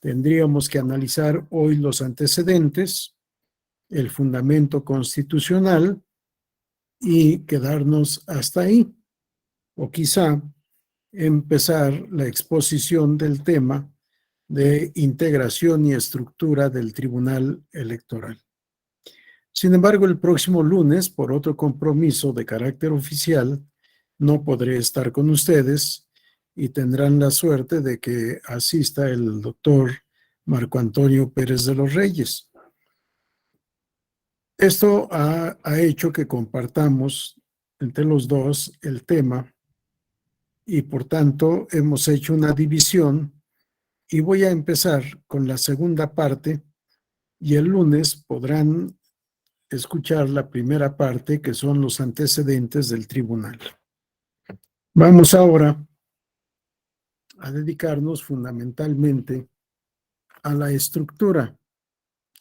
Tendríamos que analizar hoy los antecedentes, el fundamento constitucional y quedarnos hasta ahí. O quizá empezar la exposición del tema de integración y estructura del Tribunal Electoral. Sin embargo, el próximo lunes, por otro compromiso de carácter oficial, no podré estar con ustedes y tendrán la suerte de que asista el doctor Marco Antonio Pérez de los Reyes. Esto ha hecho que compartamos entre los dos el tema y por tanto hemos hecho una división y voy a empezar con la segunda parte y el lunes podrán escuchar la primera parte, que son los antecedentes del tribunal. Vamos ahora a dedicarnos fundamentalmente a la estructura,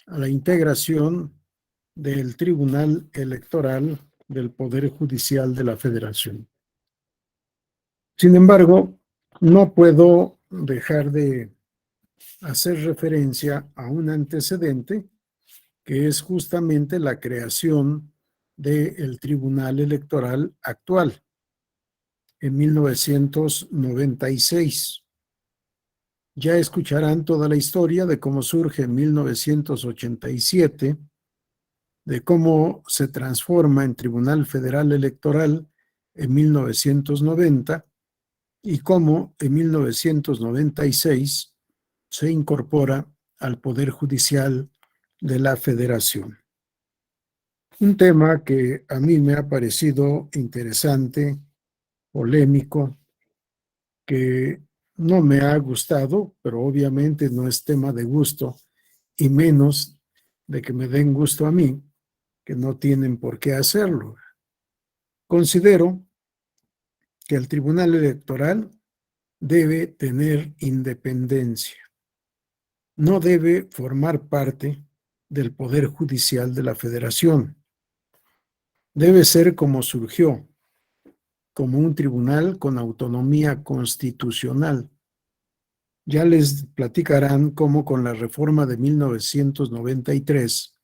a la integración del Tribunal Electoral del Poder Judicial de la Federación. Sin embargo, no puedo dejar de hacer referencia a un antecedente que es justamente la creación del Tribunal Electoral actual en 1996. Ya escucharán toda la historia de cómo surge en 1987, de cómo se transforma en Tribunal Federal Electoral en 1990 y cómo en 1996 se incorpora al Poder Judicial de la Federación. Un tema que a mí me ha parecido interesante, polémico, que no me ha gustado, pero obviamente no es tema de gusto, y menos de que me den gusto a mí, que no tienen por qué hacerlo. Considero que el Tribunal Electoral debe tener independencia. No debe formar parte del Poder Judicial de la Federación. Debe ser como surgió, como un tribunal con autonomía constitucional. Ya les platicarán cómo con la reforma de 1993,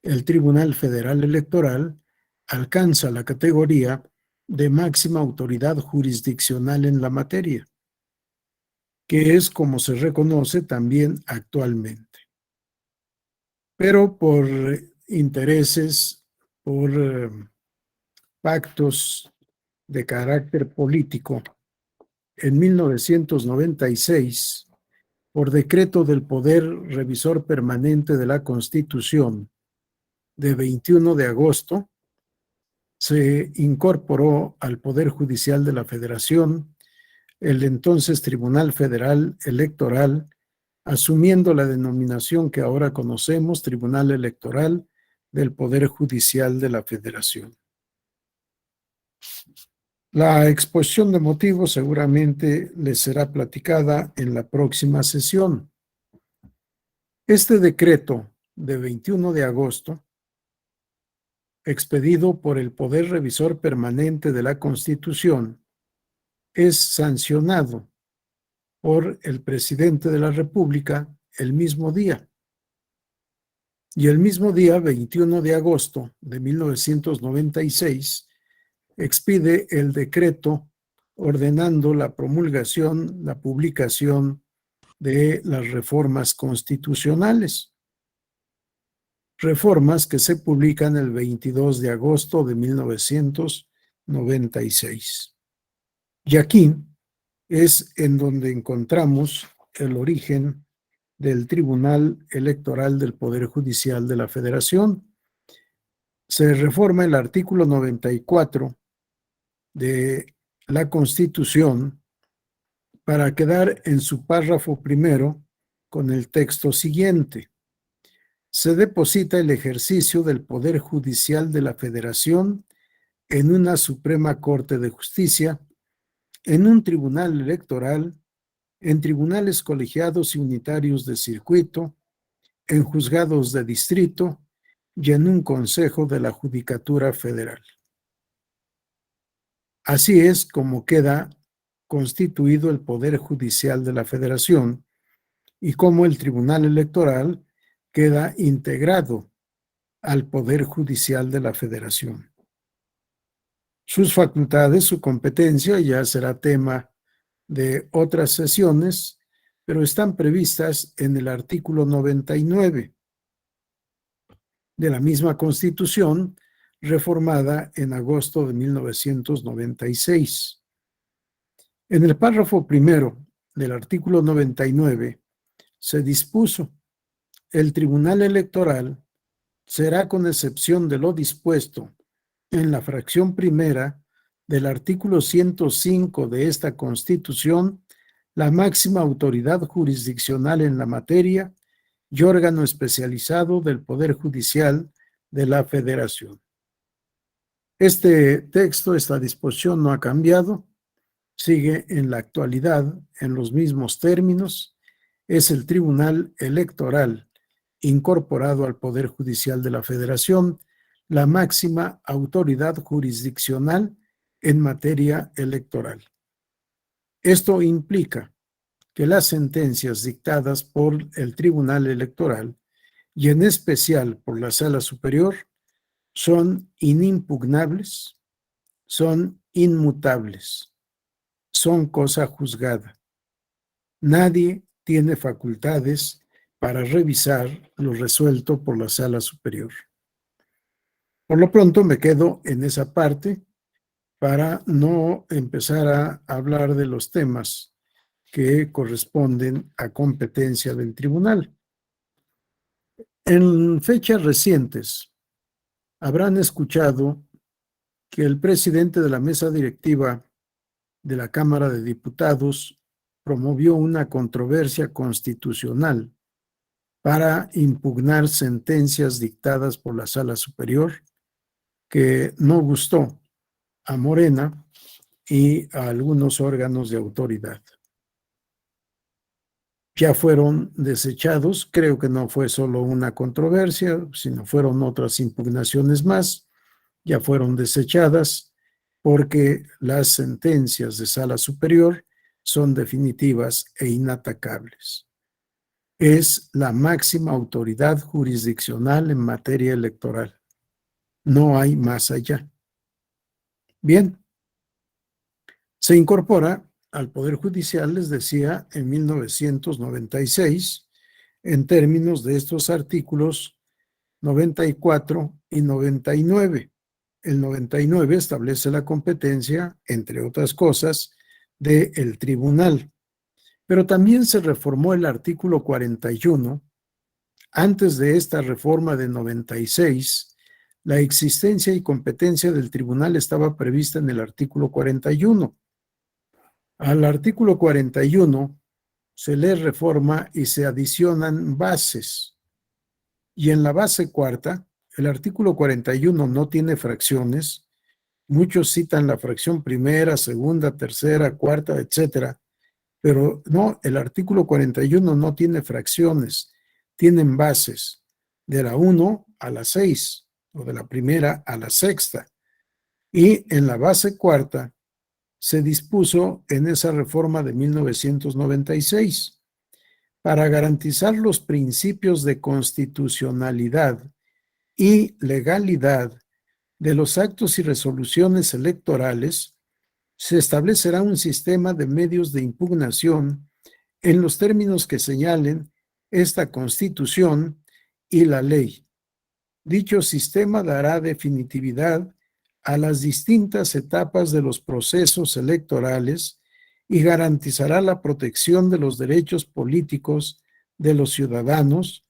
el Tribunal Federal Electoral alcanza la categoría de máxima autoridad jurisdiccional en la materia, que es como se reconoce también actualmente. Pero por intereses, por pactos de carácter político, en 1996, por decreto del Poder Revisor Permanente de la Constitución de 21 de agosto, se incorporó al Poder Judicial de la Federación el entonces Tribunal Federal Electoral, asumiendo la denominación que ahora conocemos, Tribunal Electoral del Poder Judicial de la Federación. La exposición de motivos seguramente les será platicada en la próxima sesión. Este decreto de 21 de agosto, expedido por el Poder Revisor Permanente de la Constitución, es sancionado por el presidente de la República el mismo día. Y el mismo día, 21 de agosto de 1996, expide el decreto ordenando la promulgación, la publicación de las reformas constitucionales. Reformas que se publican el 22 de agosto de 1996. Y aquí es en donde encontramos el origen del Tribunal Electoral del Poder Judicial de la Federación. Se reforma el artículo 94 de la Constitución para quedar en su párrafo primero con el texto siguiente. Se deposita el ejercicio del Poder Judicial de la Federación en una Suprema Corte de Justicia, en un tribunal electoral, en tribunales colegiados y unitarios de circuito, en juzgados de distrito y en un consejo de la Judicatura Federal. Así es como queda constituido el Poder Judicial de la Federación y cómo el Tribunal Electoral queda integrado al Poder Judicial de la Federación. Sus facultades, su competencia ya será tema de otras sesiones, pero están previstas en el artículo 99 de la misma Constitución, reformada en agosto de 1996. En el párrafo primero del artículo 99 se dispuso: el Tribunal Electoral será, con excepción de lo dispuesto en la fracción primera del artículo 105 de esta Constitución, la máxima autoridad jurisdiccional en la materia y órgano especializado del Poder Judicial de la Federación. Este texto, esta disposición no ha cambiado, sigue en la actualidad en los mismos términos. Es el Tribunal Electoral incorporado al Poder Judicial de la Federación, la máxima autoridad jurisdiccional en materia electoral. Esto implica que las sentencias dictadas por el Tribunal Electoral, y en especial por la Sala Superior, son inimpugnables, son inmutables, son cosa juzgada. Nadie tiene facultades para revisar lo resuelto por la Sala Superior. Por lo pronto me quedo en esa parte para no empezar a hablar de los temas que corresponden a competencia del tribunal. En fechas recientes habrán escuchado que el presidente de la mesa directiva de la Cámara de Diputados promovió una controversia constitucional para impugnar sentencias dictadas por la Sala Superior que no gustó a Morena y a algunos órganos de autoridad. Ya fueron desechados, creo que no fue solo una controversia, sino fueron otras impugnaciones más, ya fueron desechadas porque las sentencias de Sala Superior son definitivas e inatacables. Es la máxima autoridad jurisdiccional en materia electoral. No hay más allá. Bien, se incorpora al Poder Judicial, les decía, en 1996, en términos de estos artículos 94 y 99. El 99 establece la competencia, entre otras cosas, del tribunal. Pero también se reformó el artículo 41. Antes de esta reforma de 96, la existencia y competencia del tribunal estaba prevista en el artículo 41. Al artículo 41 se le reforma y se adicionan bases. Y en la base cuarta, el artículo 41 no tiene fracciones. Muchos citan la fracción primera, segunda, tercera, cuarta, etcétera. Pero no, el artículo 41 no tiene fracciones, tienen bases de la 1 a la 6 o de la primera a la sexta. Y en la base cuarta se dispuso en esa reforma de 1996 para garantizar los principios de constitucionalidad y legalidad de los actos y resoluciones electorales. Se establecerá un sistema de medios de impugnación en los términos que señalen esta Constitución y la ley. Dicho sistema dará definitividad a las distintas etapas de los procesos electorales y garantizará la protección de los derechos políticos de los ciudadanos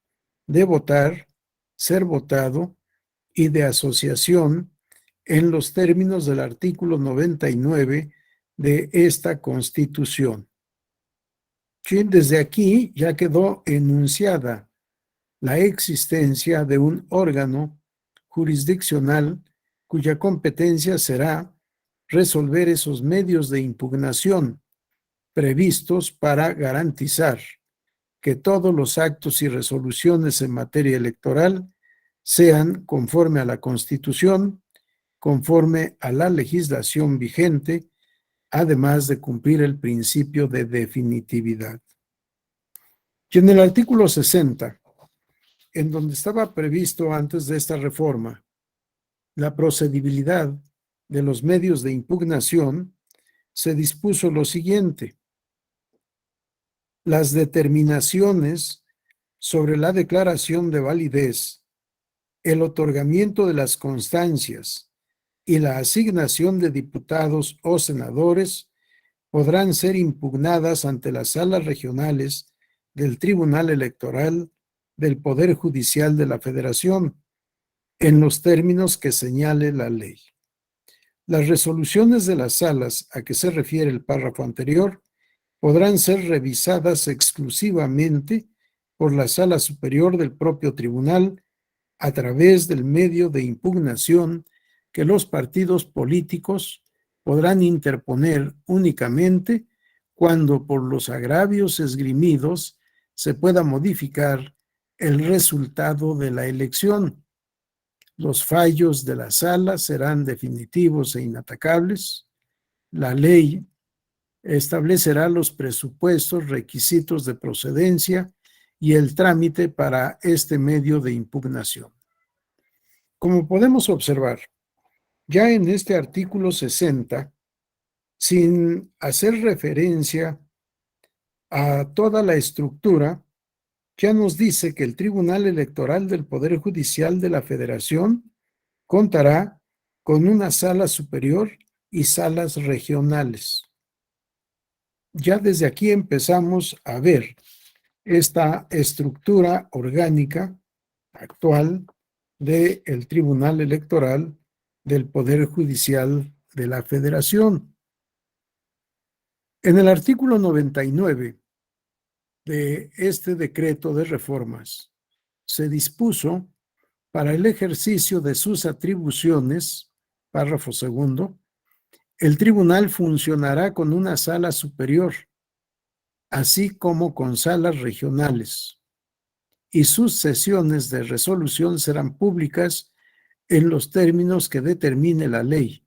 de votar, ser votado y de asociación en los términos del artículo 99 de esta Constitución. Desde aquí ya quedó enunciada la existencia de un órgano jurisdiccional cuya competencia será resolver esos medios de impugnación previstos para garantizar que todos los actos y resoluciones en materia electoral sean conforme a la Constitución, conforme a la legislación vigente, además de cumplir el principio de definitividad. Y en el artículo 60, en donde estaba previsto antes de esta reforma la procedibilidad de los medios de impugnación, se dispuso lo siguiente: las determinaciones sobre la declaración de validez, el otorgamiento de las constancias y la asignación de diputados o senadores podrán ser impugnadas ante las salas regionales del Tribunal Electoral del Poder Judicial de la Federación, en los términos que señale la ley. Las resoluciones de las salas a que se refiere el párrafo anterior podrán ser revisadas exclusivamente por la Sala Superior del propio tribunal a través del medio de impugnación que los partidos políticos podrán interponer únicamente cuando por los agravios esgrimidos se pueda modificar el resultado de la elección. Los fallos de la sala serán definitivos e inatacables. La ley establecerá los presupuestos, requisitos de procedencia y el trámite para este medio de impugnación. Como podemos observar, ya en este artículo 60, sin hacer referencia a toda la estructura, ya nos dice que el Tribunal Electoral del Poder Judicial de la Federación contará con una sala superior y salas regionales. Ya desde aquí empezamos a ver esta estructura orgánica actual del Tribunal Electoral del Poder Judicial de la Federación. En el artículo 99 de este decreto de reformas, se dispuso para el ejercicio de sus atribuciones, párrafo segundo, el tribunal funcionará con una sala superior, así como con salas regionales, y sus sesiones de resolución serán públicas en los términos que determine la ley.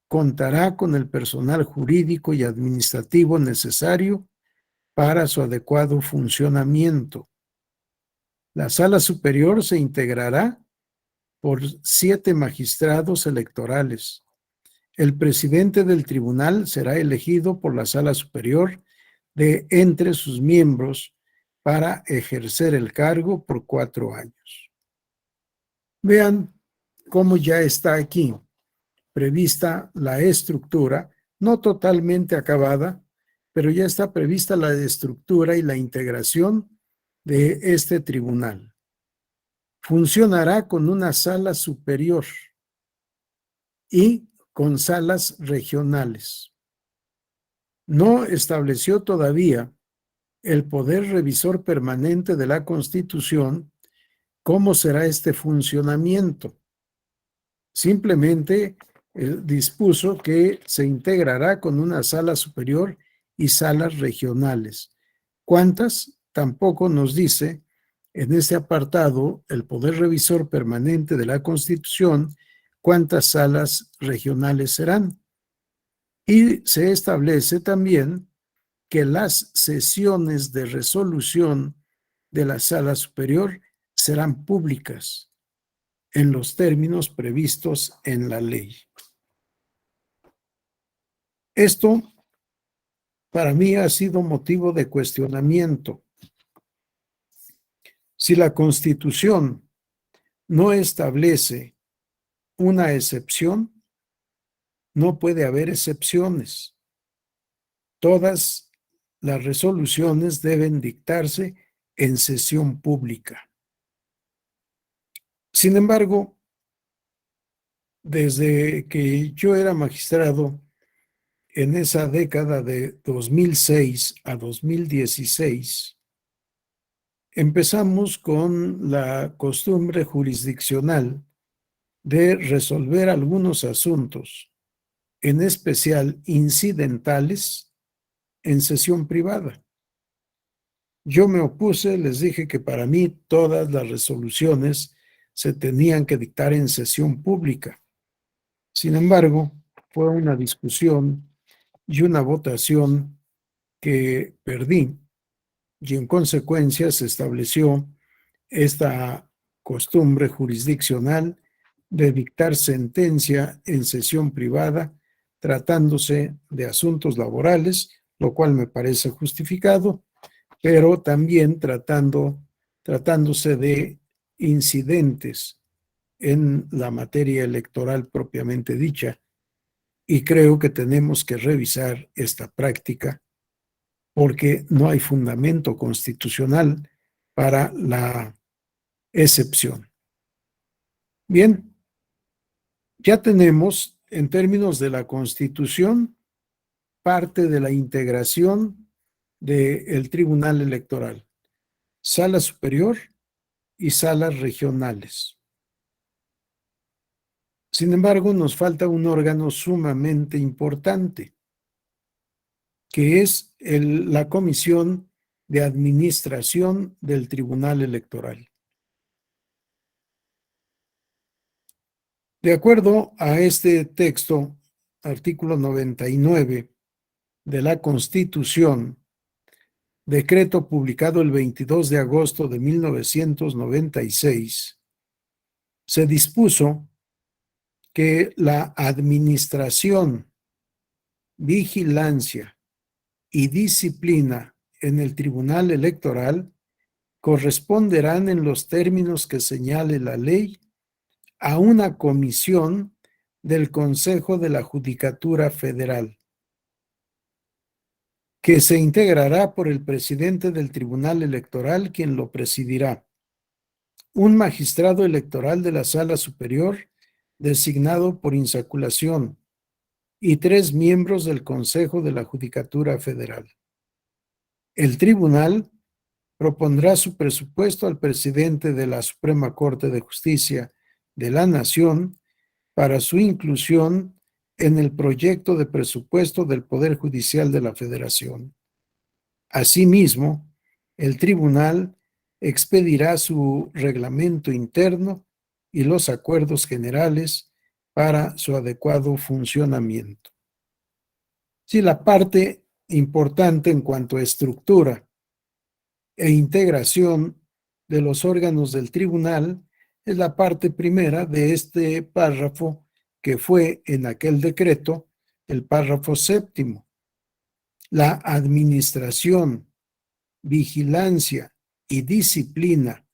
Contará con el personal jurídico y administrativo necesario para su adecuado funcionamiento. La sala superior se integrará por 7 magistrados electorales. El presidente del tribunal será elegido por la sala superior de entre sus miembros para ejercer el cargo por 4 años. Vean cómo ya está aquí prevista la estructura, no totalmente acabada, pero ya está prevista la estructura y la integración de este tribunal. Funcionará con una sala superior y con salas regionales. No estableció todavía el poder revisor permanente de la Constitución. ¿Cómo será este funcionamiento? Simplemente dispuso que se integrará con una sala superior y salas regionales. ¿Cuántas? Tampoco nos dice en este apartado el poder revisor permanente de la Constitución cuántas salas regionales serán. Y se establece también que las sesiones de resolución de la sala superior serán públicas en los términos previstos en la ley. Esto para mí ha sido motivo de cuestionamiento. Si la Constitución no establece una excepción, no puede haber excepciones. Todas las resoluciones deben dictarse en sesión pública. Sin embargo, desde que yo era magistrado en esa década de 2006 a 2016, empezamos con la costumbre jurisdiccional de resolver algunos asuntos, en especial incidentales, en sesión privada. Yo me opuse, les dije que para mí todas las resoluciones se tenían que dictar en sesión pública. Sin embargo, fue una discusión y una votación que perdí, y en consecuencia se estableció esta costumbre jurisdiccional de dictar sentencia en sesión privada tratándose de asuntos laborales, lo cual me parece justificado, pero también tratándose de incidentes en la materia electoral propiamente dicha. Y creo que tenemos que revisar esta práctica porque no hay fundamento constitucional para la excepción. Bien, ya tenemos en términos de la Constitución parte de la integración del Tribunal Electoral, Sala Superior y salas regionales. Sin embargo, nos falta un órgano sumamente importante, que es la Comisión de Administración del Tribunal Electoral. De acuerdo a este texto, artículo 99 de la Constitución, decreto publicado el 22 de agosto de 1996, se dispuso que la administración, vigilancia y disciplina en el Tribunal Electoral corresponderán en los términos que señale la ley a una comisión del Consejo de la Judicatura Federal, que se integrará por el presidente del Tribunal Electoral, quien lo presidirá, un magistrado electoral de la Sala Superior designado por insaculación y 3 miembros del Consejo de la Judicatura Federal. El tribunal propondrá su presupuesto al presidente de la Suprema Corte de Justicia de la Nación para su inclusión en el proyecto de presupuesto del Poder Judicial de la Federación. Asimismo, el tribunal expedirá su reglamento interno y los acuerdos generales para su adecuado funcionamiento. Sí, la parte importante en cuanto a estructura e integración de los órganos del tribunal es la parte primera de este párrafo que fue en aquel decreto el párrafo séptimo. La administración, vigilancia y disciplina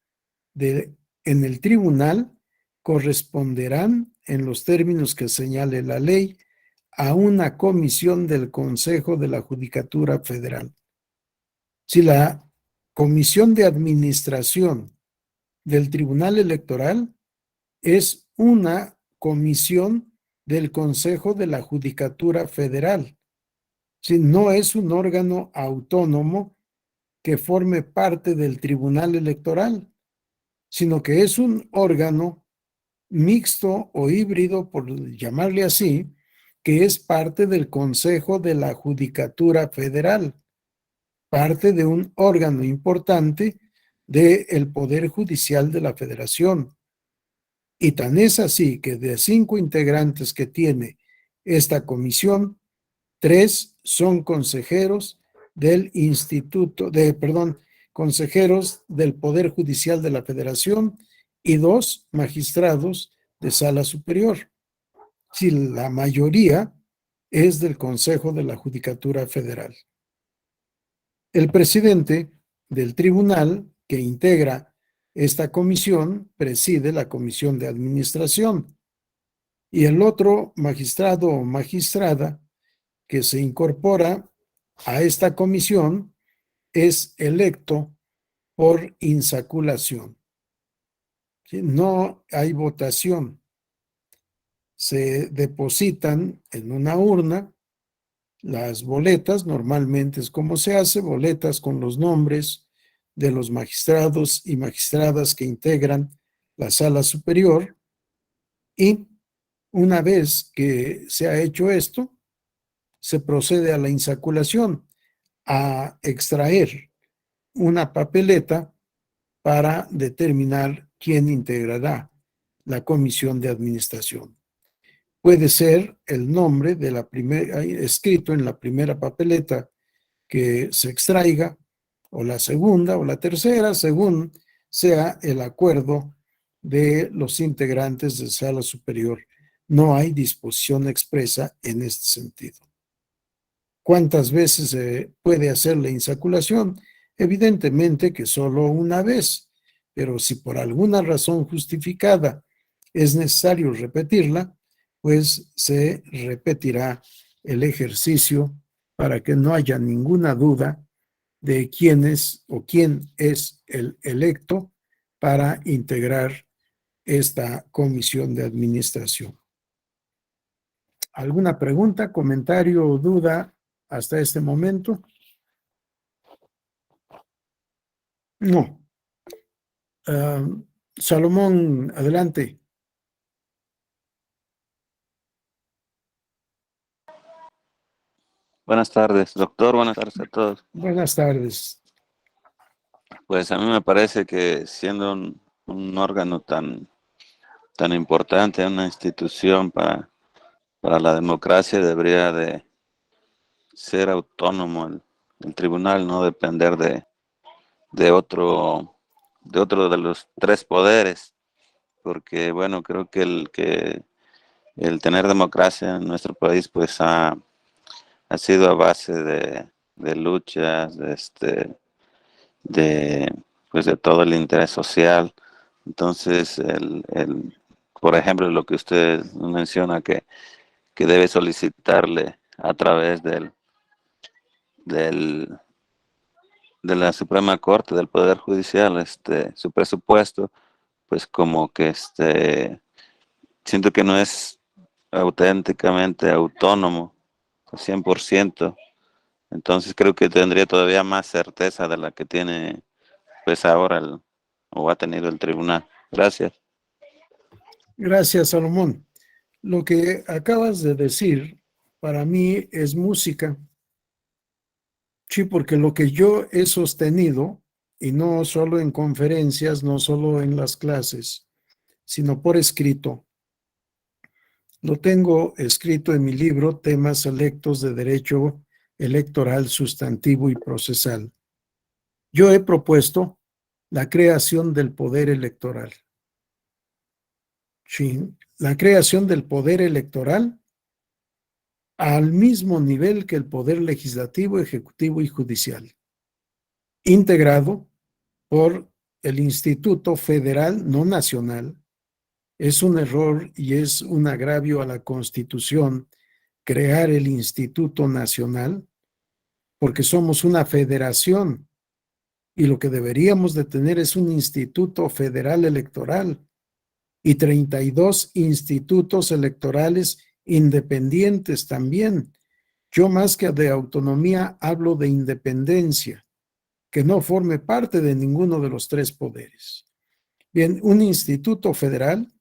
en el tribunal corresponderán, en los términos que señale la ley, a una comisión del Consejo de la Judicatura Federal. Si la Comisión de Administración del Tribunal Electoral es una comisión del Consejo de la Judicatura Federal, si no es un órgano autónomo que forme parte del Tribunal Electoral, sino que es un órgano mixto o híbrido, por llamarle así, que es parte del Consejo de la Judicatura Federal, parte de un órgano importante del Poder Judicial de la Federación. Y tan es así que de 5 integrantes que tiene esta comisión, 3 son consejeros del consejeros del Poder Judicial de la Federación y 2 magistrados de sala superior. Si la mayoría es del Consejo de la Judicatura Federal. El presidente del tribunal que integra esta comisión preside la comisión de administración y el otro magistrado o magistrada que se incorpora a esta comisión es electo por insaculación. No hay votación. Se depositan en una urna las boletas, normalmente es como se hace, boletas con los nombres de los magistrados y magistradas que integran la sala superior, y una vez que se ha hecho esto, se procede a la insaculación, a extraer una papeleta para determinar quién integrará la comisión de administración. Puede ser el nombre de escrito en la primera papeleta que se extraiga, o la segunda o la tercera, según sea el acuerdo de los integrantes de sala superior. No hay disposición expresa en este sentido. ¿Cuántas veces se puede hacer la insaculación? Evidentemente que solo una vez, pero si por alguna razón justificada es necesario repetirla, pues se repetirá el ejercicio para que no haya ninguna duda de quién es o quién es el electo para integrar esta comisión de administración. ¿Alguna pregunta, comentario o duda hasta este momento? No. Salomón, adelante. Buenas tardes, doctor. Buenas tardes a todos. Buenas tardes. Pues a mí me parece que siendo un órgano tan importante, una institución para la democracia, debería de ser autónomo el tribunal, no depender de otro, de otro de los tres poderes, porque bueno, creo que el tener democracia en nuestro país pues ha sido a base de luchas, de, pues de todo el interés social. Entonces, por ejemplo, lo que usted menciona que debe solicitarle a través del, de la Suprema Corte, del Poder Judicial, su presupuesto, pues como que siento que no es auténticamente autónomo, 100%. Entonces creo que tendría todavía más certeza de la que tiene pues ahora o ha tenido el tribunal. Gracias. Gracias, Salomón. Lo que acabas de decir para mí es música. Sí, porque lo que yo he sostenido, y no solo en conferencias, no solo en las clases, sino por escrito, lo tengo escrito en mi libro Temas Selectos de Derecho Electoral Sustantivo y Procesal. Yo he propuesto la creación del poder electoral. Sí, la creación del poder electoral al mismo nivel que el poder legislativo, ejecutivo y judicial, integrado por el Instituto Federal, no nacional. Es un error y es un agravio a la Constitución crear el Instituto Nacional, porque somos una federación y lo que deberíamos de tener es un Instituto Federal Electoral y 32 institutos electorales independientes también. Yo más que de autonomía hablo de independencia, que no forme parte de ninguno de los tres poderes. Bien, un instituto federal,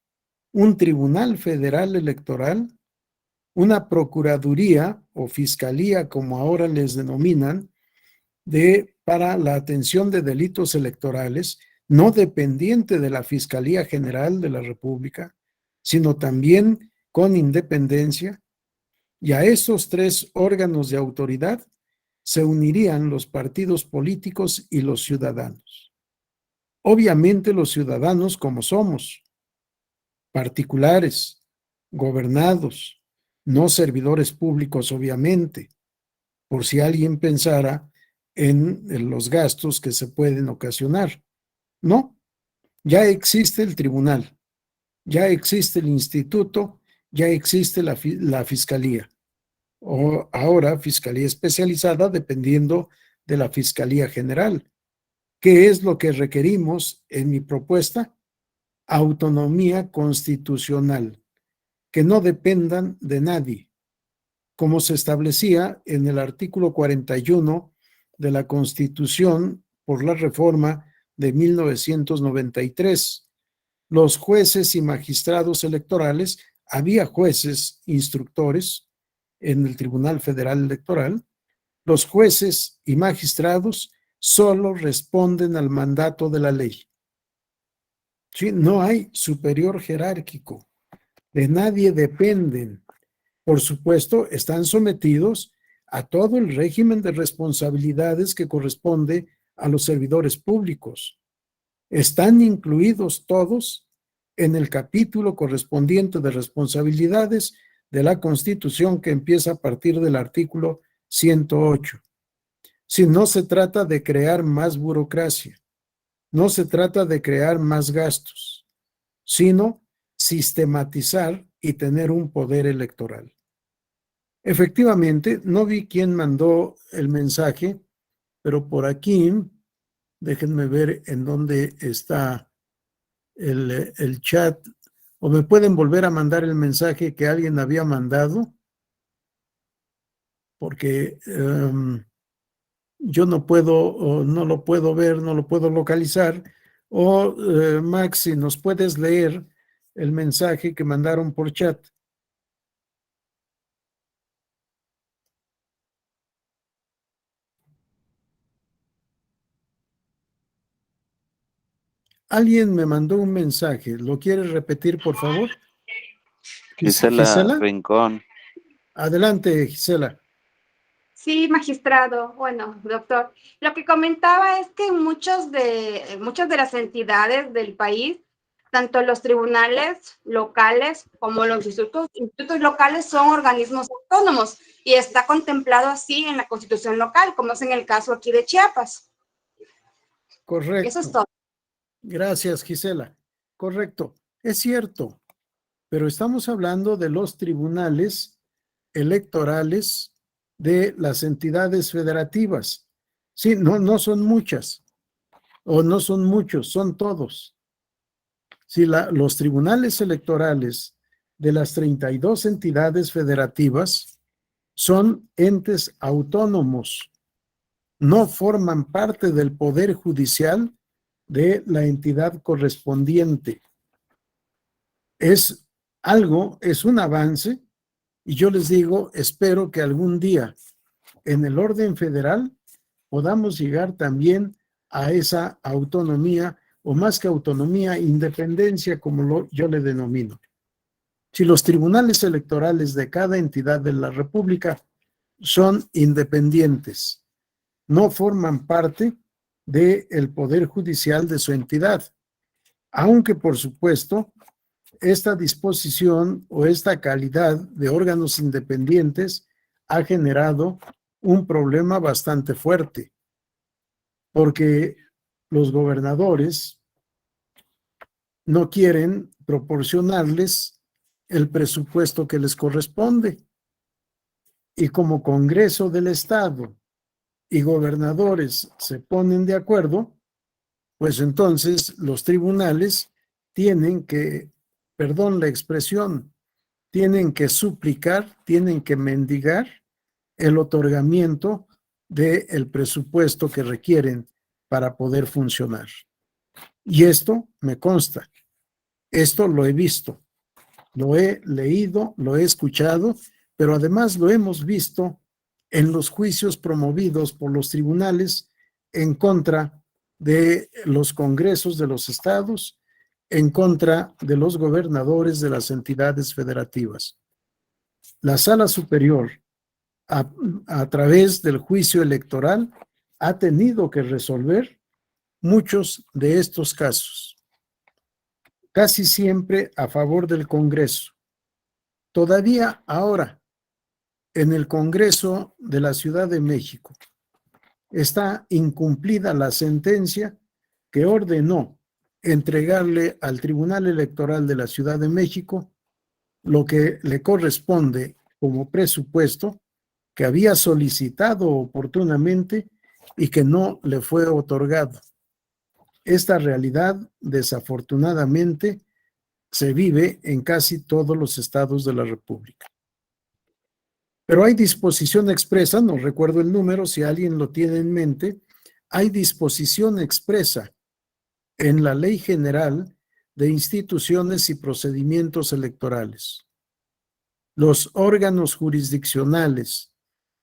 un tribunal federal electoral, una procuraduría o fiscalía, como ahora les denominan, para la atención de delitos electorales, no dependiente de la Fiscalía General de la República, sino también con independencia, y a esos tres órganos de autoridad se unirían los partidos políticos y los ciudadanos. Obviamente los ciudadanos como somos, particulares, gobernados, no servidores públicos obviamente, por si alguien pensara en los gastos que se pueden ocasionar. No, ya existe el tribunal, ya existe el instituto, ya existe la fiscalía, o ahora fiscalía especializada dependiendo de la Fiscalía General. ¿Qué es lo que requerimos en mi propuesta? Autonomía constitucional, que no dependan de nadie, como se establecía en el artículo 41 de la Constitución por la reforma de 1993. Los jueces y magistrados electorales, había jueces instructores en el Tribunal Federal Electoral, los jueces y magistrados solo responden al mandato de la ley. ¿Sí? No hay superior jerárquico, de nadie dependen. Por supuesto, están sometidos a todo el régimen de responsabilidades que corresponde a los servidores públicos. Están incluidos todos en el capítulo correspondiente de responsabilidades de la Constitución, que empieza a partir del artículo 108. Si no se trata de crear más burocracia, no se trata de crear más gastos, sino sistematizar y tener un poder electoral. Efectivamente, no vi quién mandó el mensaje, pero por aquí, déjenme ver en dónde está el chat, o me pueden volver a mandar el mensaje que alguien había mandado, porque yo no puedo, o no lo puedo ver, no lo puedo localizar. O Max, si nos puedes leer el mensaje que mandaron por chat. Alguien me mandó un mensaje. ¿Lo quieres repetir, por favor? Gisela Gisela. Rincón. Adelante, Gisela. Sí, magistrado. Bueno, doctor, lo que comentaba es que muchas de las entidades del país, tanto los tribunales locales como los institutos locales, son organismos autónomos y está contemplado así en la Constitución local, como es en el caso aquí de Chiapas. Correcto. Eso es todo. Gracias, Gisela. Correcto. Es cierto, pero estamos hablando de los tribunales electorales de las entidades federativas. Sí, no son muchas, o no son muchos, son todos. Sí, los tribunales electorales de las 32 entidades federativas son entes autónomos, no forman parte del poder judicial de la entidad correspondiente. Es algo, es un avance, y yo les digo, espero que algún día en el orden federal podamos llegar también a esa autonomía, o más que autonomía, independencia, como yo le denomino. Si los tribunales electorales de cada entidad de la República son independientes, no forman parte del poder judicial de su entidad, aunque por supuesto esta disposición o esta calidad de órganos independientes ha generado un problema bastante fuerte, porque los gobernadores no quieren proporcionarles el presupuesto que les corresponde. Y como Congreso del Estado y gobernadores se ponen de acuerdo, pues entonces los tribunales tienen que, perdón la expresión, tienen que suplicar, tienen que mendigar el otorgamiento del presupuesto que requieren para poder funcionar. Y esto me consta, esto lo he visto, lo he leído, lo he escuchado, pero además lo hemos visto en los juicios promovidos por los tribunales en contra de los congresos de los estados, en contra de los gobernadores de las entidades federativas. La Sala Superior, a través del juicio electoral, ha tenido que resolver muchos de estos casos, casi siempre a favor del Congreso. Todavía ahora, en el Congreso de la Ciudad de México, está incumplida la sentencia que ordenó entregarle al Tribunal Electoral de la Ciudad de México lo que le corresponde como presupuesto que había solicitado oportunamente y que no le fue otorgado. Esta realidad, desafortunadamente, se vive en casi todos los estados de la República. Pero hay disposición expresa, no recuerdo el número, si alguien lo tiene en mente, hay disposición expresa en la Ley General de Instituciones y Procedimientos Electorales. Los órganos jurisdiccionales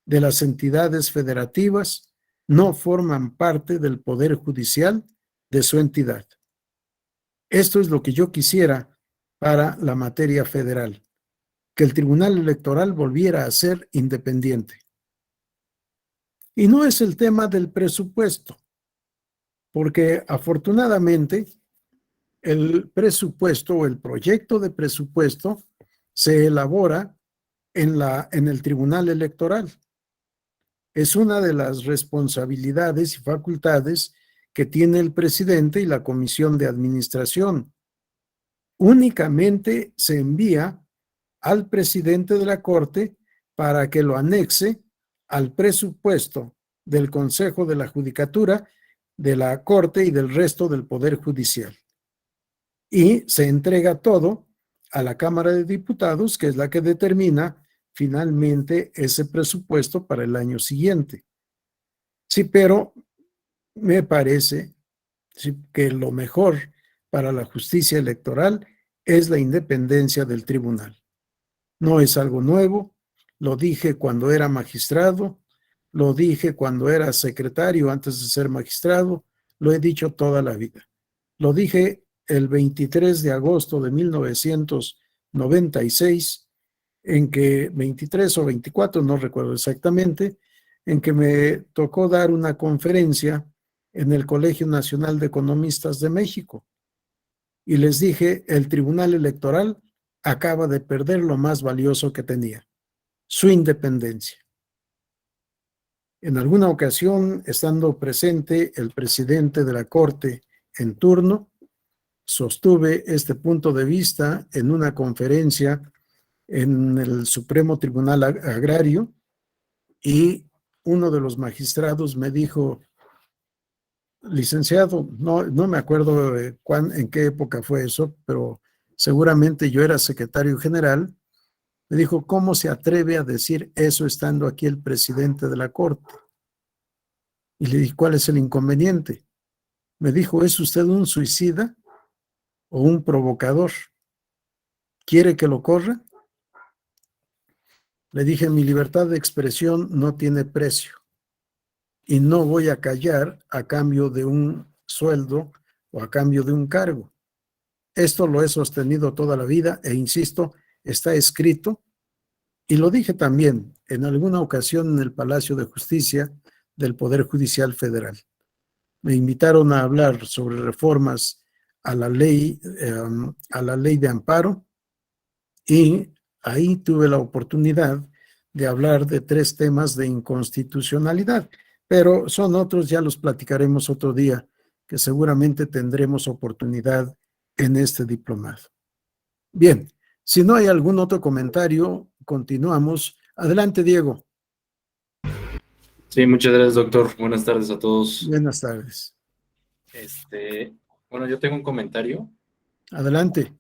de las entidades federativas no forman parte del Poder Judicial de su entidad. Esto es lo que yo quisiera para la materia federal, que el Tribunal Electoral volviera a ser independiente. Y no es el tema del presupuesto, porque afortunadamente el presupuesto o el proyecto de presupuesto se elabora en el Tribunal Electoral. Es una de las responsabilidades y facultades que tiene el presidente y la comisión de administración. Únicamente se envía al presidente de la Corte para que lo anexe al presupuesto del Consejo de la Judicatura, de la Corte y del resto del Poder Judicial. Y se entrega todo a la Cámara de Diputados, que es la que determina finalmente ese presupuesto para el año siguiente. Sí, pero me parece que lo mejor para la justicia electoral es la independencia del tribunal. No es algo nuevo, lo dije cuando era magistrado, lo dije cuando era secretario antes de ser magistrado, lo he dicho toda la vida. Lo dije el 23 de agosto de 1996, en que 23 o 24, no recuerdo exactamente, en que me tocó dar una conferencia en el Colegio Nacional de Economistas de México. Y les dije, el Tribunal Electoral acaba de perder lo más valioso que tenía, su independencia. En alguna ocasión, estando presente el presidente de la Corte en turno, sostuve este punto de vista en una conferencia en el Supremo Tribunal Agrario y uno de los magistrados me dijo, licenciado, no me acuerdo en qué época fue eso, pero seguramente yo era secretario general, me dijo, ¿cómo se atreve a decir eso estando aquí el presidente de la Corte? Y le dije, ¿cuál es el inconveniente? Me dijo, ¿es usted un suicida o un provocador? ¿Quiere que lo corra? Le dije, mi libertad de expresión no tiene precio y no voy a callar a cambio de un sueldo o a cambio de un cargo. Esto lo he sostenido toda la vida e insisto, está escrito y lo dije también en alguna ocasión en el Palacio de Justicia del Poder Judicial Federal. Me invitaron a hablar sobre reformas a la ley de amparo y ahí tuve la oportunidad de hablar de 3 temas de inconstitucionalidad, pero son otros, ya los platicaremos otro día, que seguramente tendremos oportunidad en este diplomado. Bien, si no hay algún otro comentario, continuamos. Adelante, Diego. Sí, muchas gracias, doctor. Buenas tardes a todos. Buenas tardes. Bueno, yo tengo un comentario Adelante.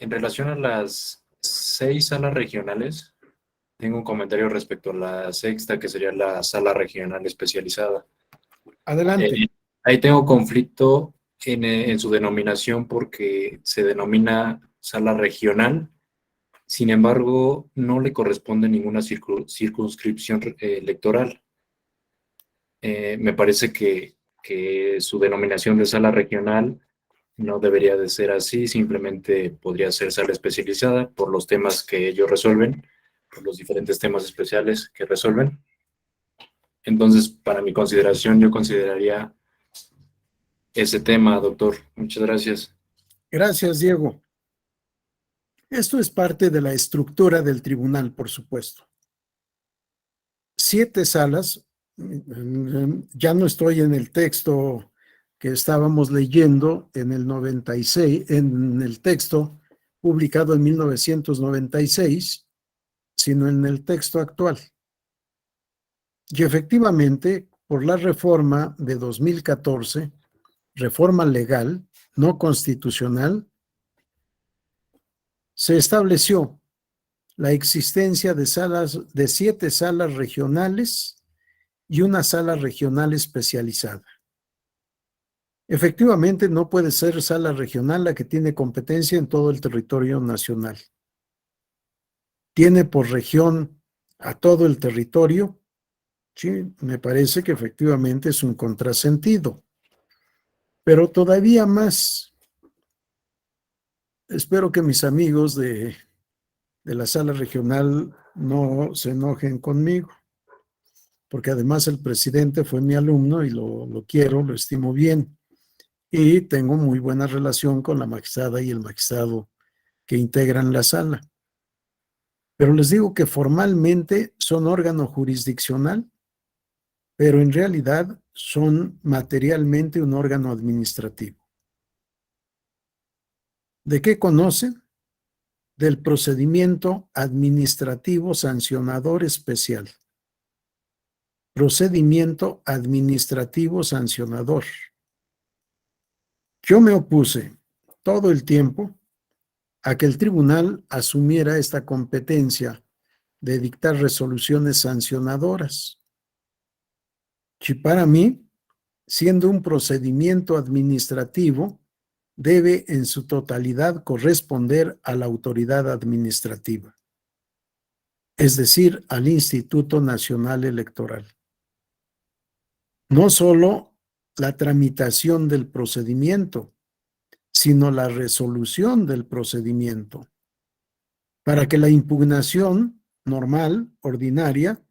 en relación a las 6 salas regionales. Tengo un comentario respecto a la sexta, que sería la sala regional especializada. Adelante. Ahí tengo conflicto en su denominación porque se denomina sala regional. Sin embargo, no le corresponde ninguna circunscripción electoral. Me parece que su denominación de sala regional no debería de ser así, simplemente podría ser sala especializada por los temas que ellos resuelven, por los diferentes temas especiales que resuelven. Entonces, para mi consideración, yo consideraría ese tema, doctor. Muchas gracias. Gracias, Diego. Esto es parte de la estructura del tribunal, por supuesto. 7 salas, ya no estoy en el texto que estábamos leyendo en el 96, en el texto publicado en 1996, sino en el texto actual. Y efectivamente, por la reforma de 2014, reforma legal, no constitucional, se estableció la existencia de 7 salas regionales y una sala regional especializada. Efectivamente, no puede ser sala regional la que tiene competencia en todo el territorio nacional. Tiene por región a todo el territorio. Sí, me parece que efectivamente es un contrasentido. Pero todavía más, espero que mis amigos de la sala regional no se enojen conmigo. porque además el presidente fue mi alumno y lo quiero, lo estimo bien. Y tengo muy buena relación con la magistrada y el magistrado que integran la sala. Pero les digo que formalmente son órgano jurisdiccional, pero en realidad son materialmente un órgano administrativo. ¿De qué conocen? Del procedimiento administrativo sancionador especial. Procedimiento administrativo sancionador. Yo me opuse todo el tiempo a que el tribunal asumiera esta competencia de dictar resoluciones sancionadoras. Y para mí, siendo un procedimiento administrativo, debe en su totalidad corresponder a la autoridad administrativa, es decir, al Instituto Nacional Electoral. No solo la tramitación del procedimiento, sino la resolución del procedimiento, para que la impugnación normal, ordinaria,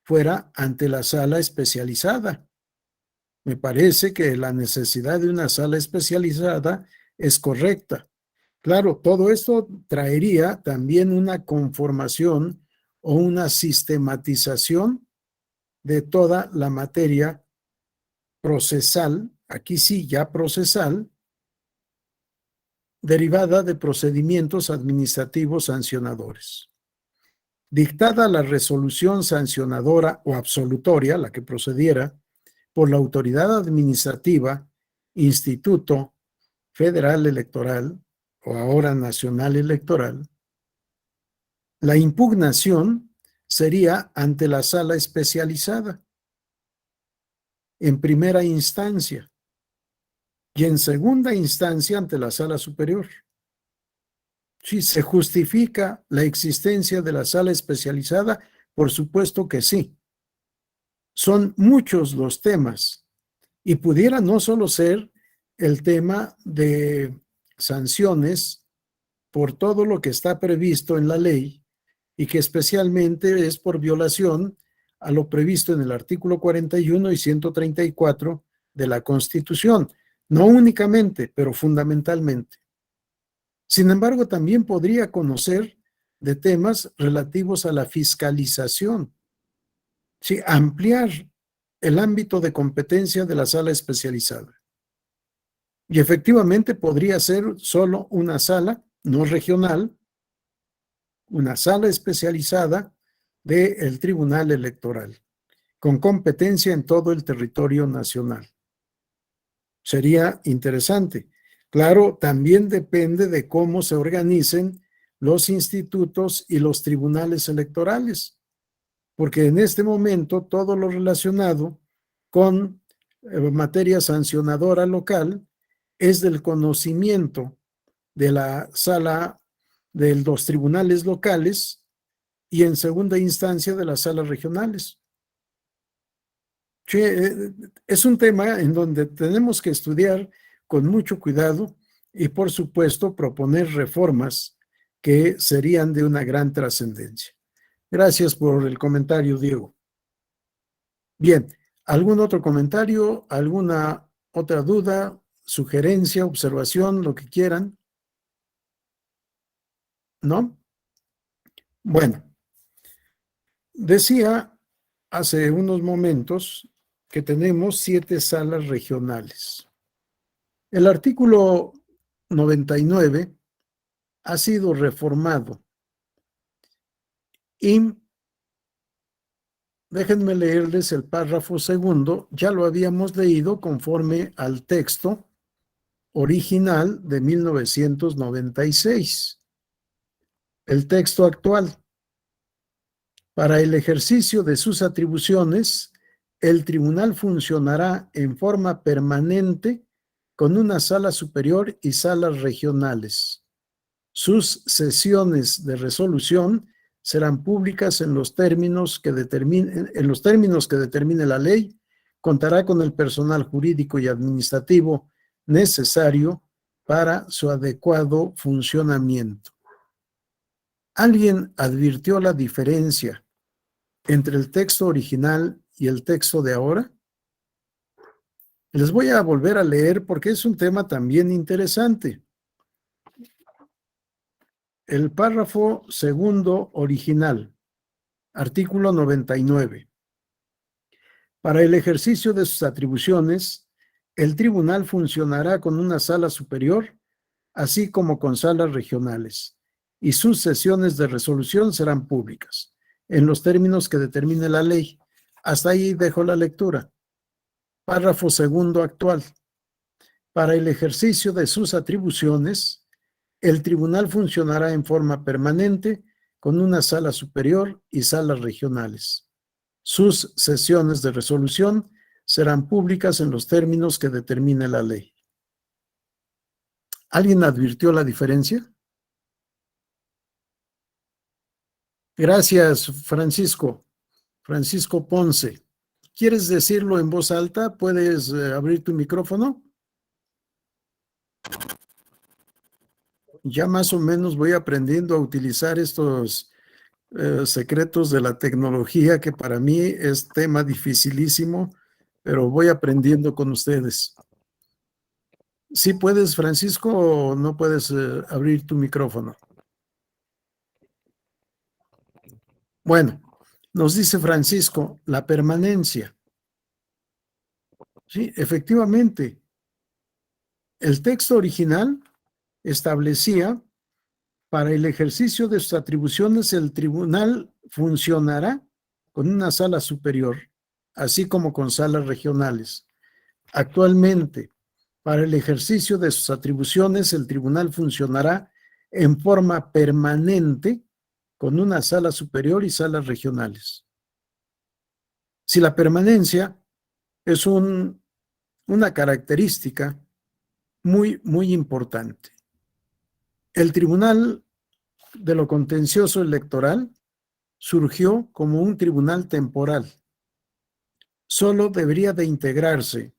fuera ante la sala especializada. Me parece que la necesidad de una sala especializada es correcta. Claro, todo esto traería también una conformación o una sistematización de toda la materia procesal, aquí sí ya procesal, derivada de procedimientos administrativos sancionadores. Dictada la resolución sancionadora o absolutoria, la que procediera, por la autoridad administrativa, Instituto Federal Electoral, o ahora Nacional Electoral, la impugnación sería ante la sala especializada, en primera instancia, y en segunda instancia ante la sala superior. Si se justifica la existencia de la sala especializada, por supuesto que sí. Son muchos los temas y pudiera no solo ser el tema de sanciones por todo lo que está previsto en la ley y que especialmente es por violación a lo previsto en el artículo 41 y 134 de la Constitución. No únicamente, pero fundamentalmente. Sin embargo, también podría conocer de temas relativos a la fiscalización. Sí, ampliar el ámbito de competencia de la sala especializada. Y efectivamente podría ser solo una sala, no regional, una sala especializada del Tribunal Electoral, con competencia en todo el territorio nacional. Sería interesante. Claro, también depende de cómo se organicen los institutos y los tribunales electorales, porque en este momento todo lo relacionado con materia sancionadora local es del conocimiento de la sala de los tribunales locales y en segunda instancia de las salas regionales. Es un tema en donde tenemos que estudiar con mucho cuidado y, por supuesto, proponer reformas que serían de una gran trascendencia. Gracias por el comentario, Diego. Bien, ¿algún otro comentario? ¿Alguna otra duda, sugerencia, observación, lo que quieran? ¿No? Bueno, decía hace unos momentos que tenemos 7 salas regionales. El artículo 99 ha sido reformado y déjenme leerles el párrafo segundo, ya lo habíamos leído conforme al texto original de 1996. El texto actual. Para el ejercicio de sus atribuciones, el tribunal funcionará en forma permanente con una sala superior y salas regionales. Sus sesiones de resolución serán públicas en los términos que determine la ley, contará con el personal jurídico y administrativo necesario para su adecuado funcionamiento. ¿Alguien advirtió la diferencia entre el texto original y el texto de ahora? Les voy a volver a leer porque es un tema también interesante. El párrafo segundo original, artículo 99. Para el ejercicio de sus atribuciones, el tribunal funcionará con una sala superior, así como con salas regionales, y sus sesiones de resolución serán públicas, en los términos que determine la ley. Hasta ahí dejo la lectura. Párrafo segundo actual. Para el ejercicio de sus atribuciones, el tribunal funcionará en forma permanente con una sala superior y salas regionales. Sus sesiones de resolución serán públicas en los términos que determine la ley. ¿Alguien advirtió la diferencia? Gracias, Francisco. Francisco Ponce. ¿Quieres decirlo en voz alta? ¿Puedes abrir tu micrófono? Ya más o menos voy aprendiendo a utilizar estos secretos de la tecnología, que para mí es tema dificilísimo, pero voy aprendiendo con ustedes. ¿Sí puedes, Francisco, o no puedes abrir tu micrófono? Bueno, nos dice Francisco, la permanencia. Sí, efectivamente, el texto original establecía: para el ejercicio de sus atribuciones, el tribunal funcionará con una sala superior, así como con salas regionales. Actualmente, para el ejercicio de sus atribuciones, el tribunal funcionará en forma permanente con una sala superior y salas regionales. Si la permanencia es una característica muy, muy importante. El Tribunal de lo Contencioso Electoral surgió como un tribunal temporal. Solo debería de integrarse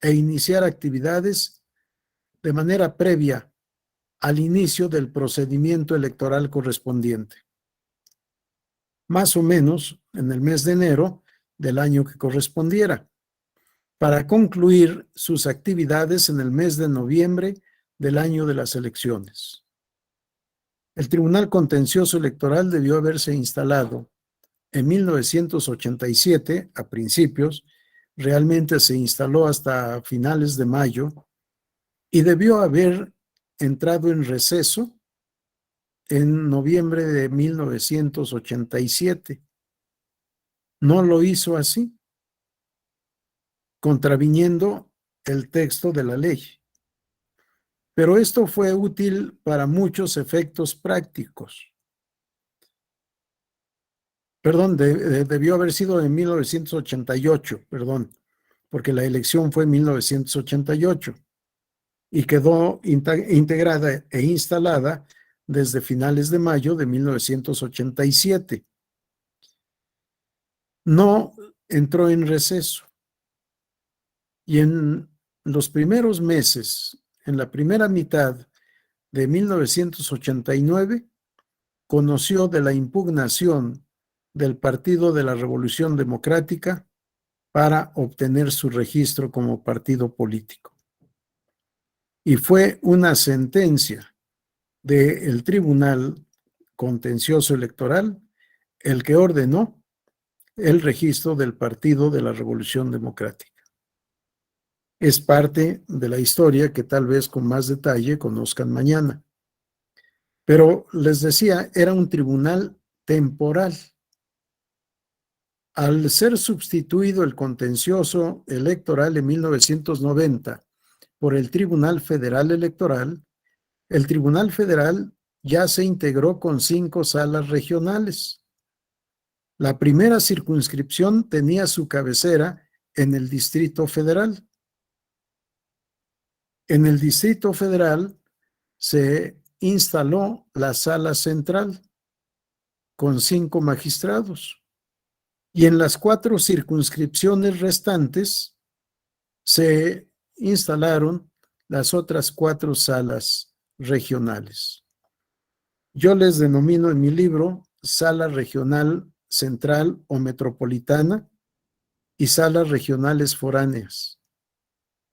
e iniciar actividades de manera previa al inicio del procedimiento electoral correspondiente, más o menos en el mes de enero del año que correspondiera, para concluir sus actividades en el mes de noviembre del año de las elecciones. El Tribunal Contencioso Electoral debió haberse instalado en 1987, a principios. Realmente se instaló hasta finales de mayo y debió haber entrado en receso en noviembre de 1987. No lo hizo así, contraviniendo el texto de la ley. Pero esto fue útil para muchos efectos prácticos. Perdón, debió haber sido en 1988, perdón, porque la elección fue en 1988 y quedó integrada e instalada desde finales de mayo de 1987. No entró en receso. Y en los primeros meses, en la primera mitad de 1989, conoció de la impugnación del Partido de la Revolución Democrática para obtener su registro como partido político. Y fue una sentencia del Tribunal Contencioso Electoral el que ordenó el registro del Partido de la Revolución Democrática. Es parte de la historia que tal vez con más detalle conozcan mañana. Pero les decía, era un tribunal temporal. Al ser sustituido el contencioso electoral en 1990 por el Tribunal Federal Electoral, el Tribunal Federal ya se integró con 5 salas regionales. La primera circunscripción tenía su cabecera en el Distrito Federal. En el Distrito Federal se instaló la sala central con 5 magistrados. Y en las 4 circunscripciones restantes se instalaron las otras 4 salas regionales. Yo les denomino en mi libro sala regional central o metropolitana, y salas regionales foráneas,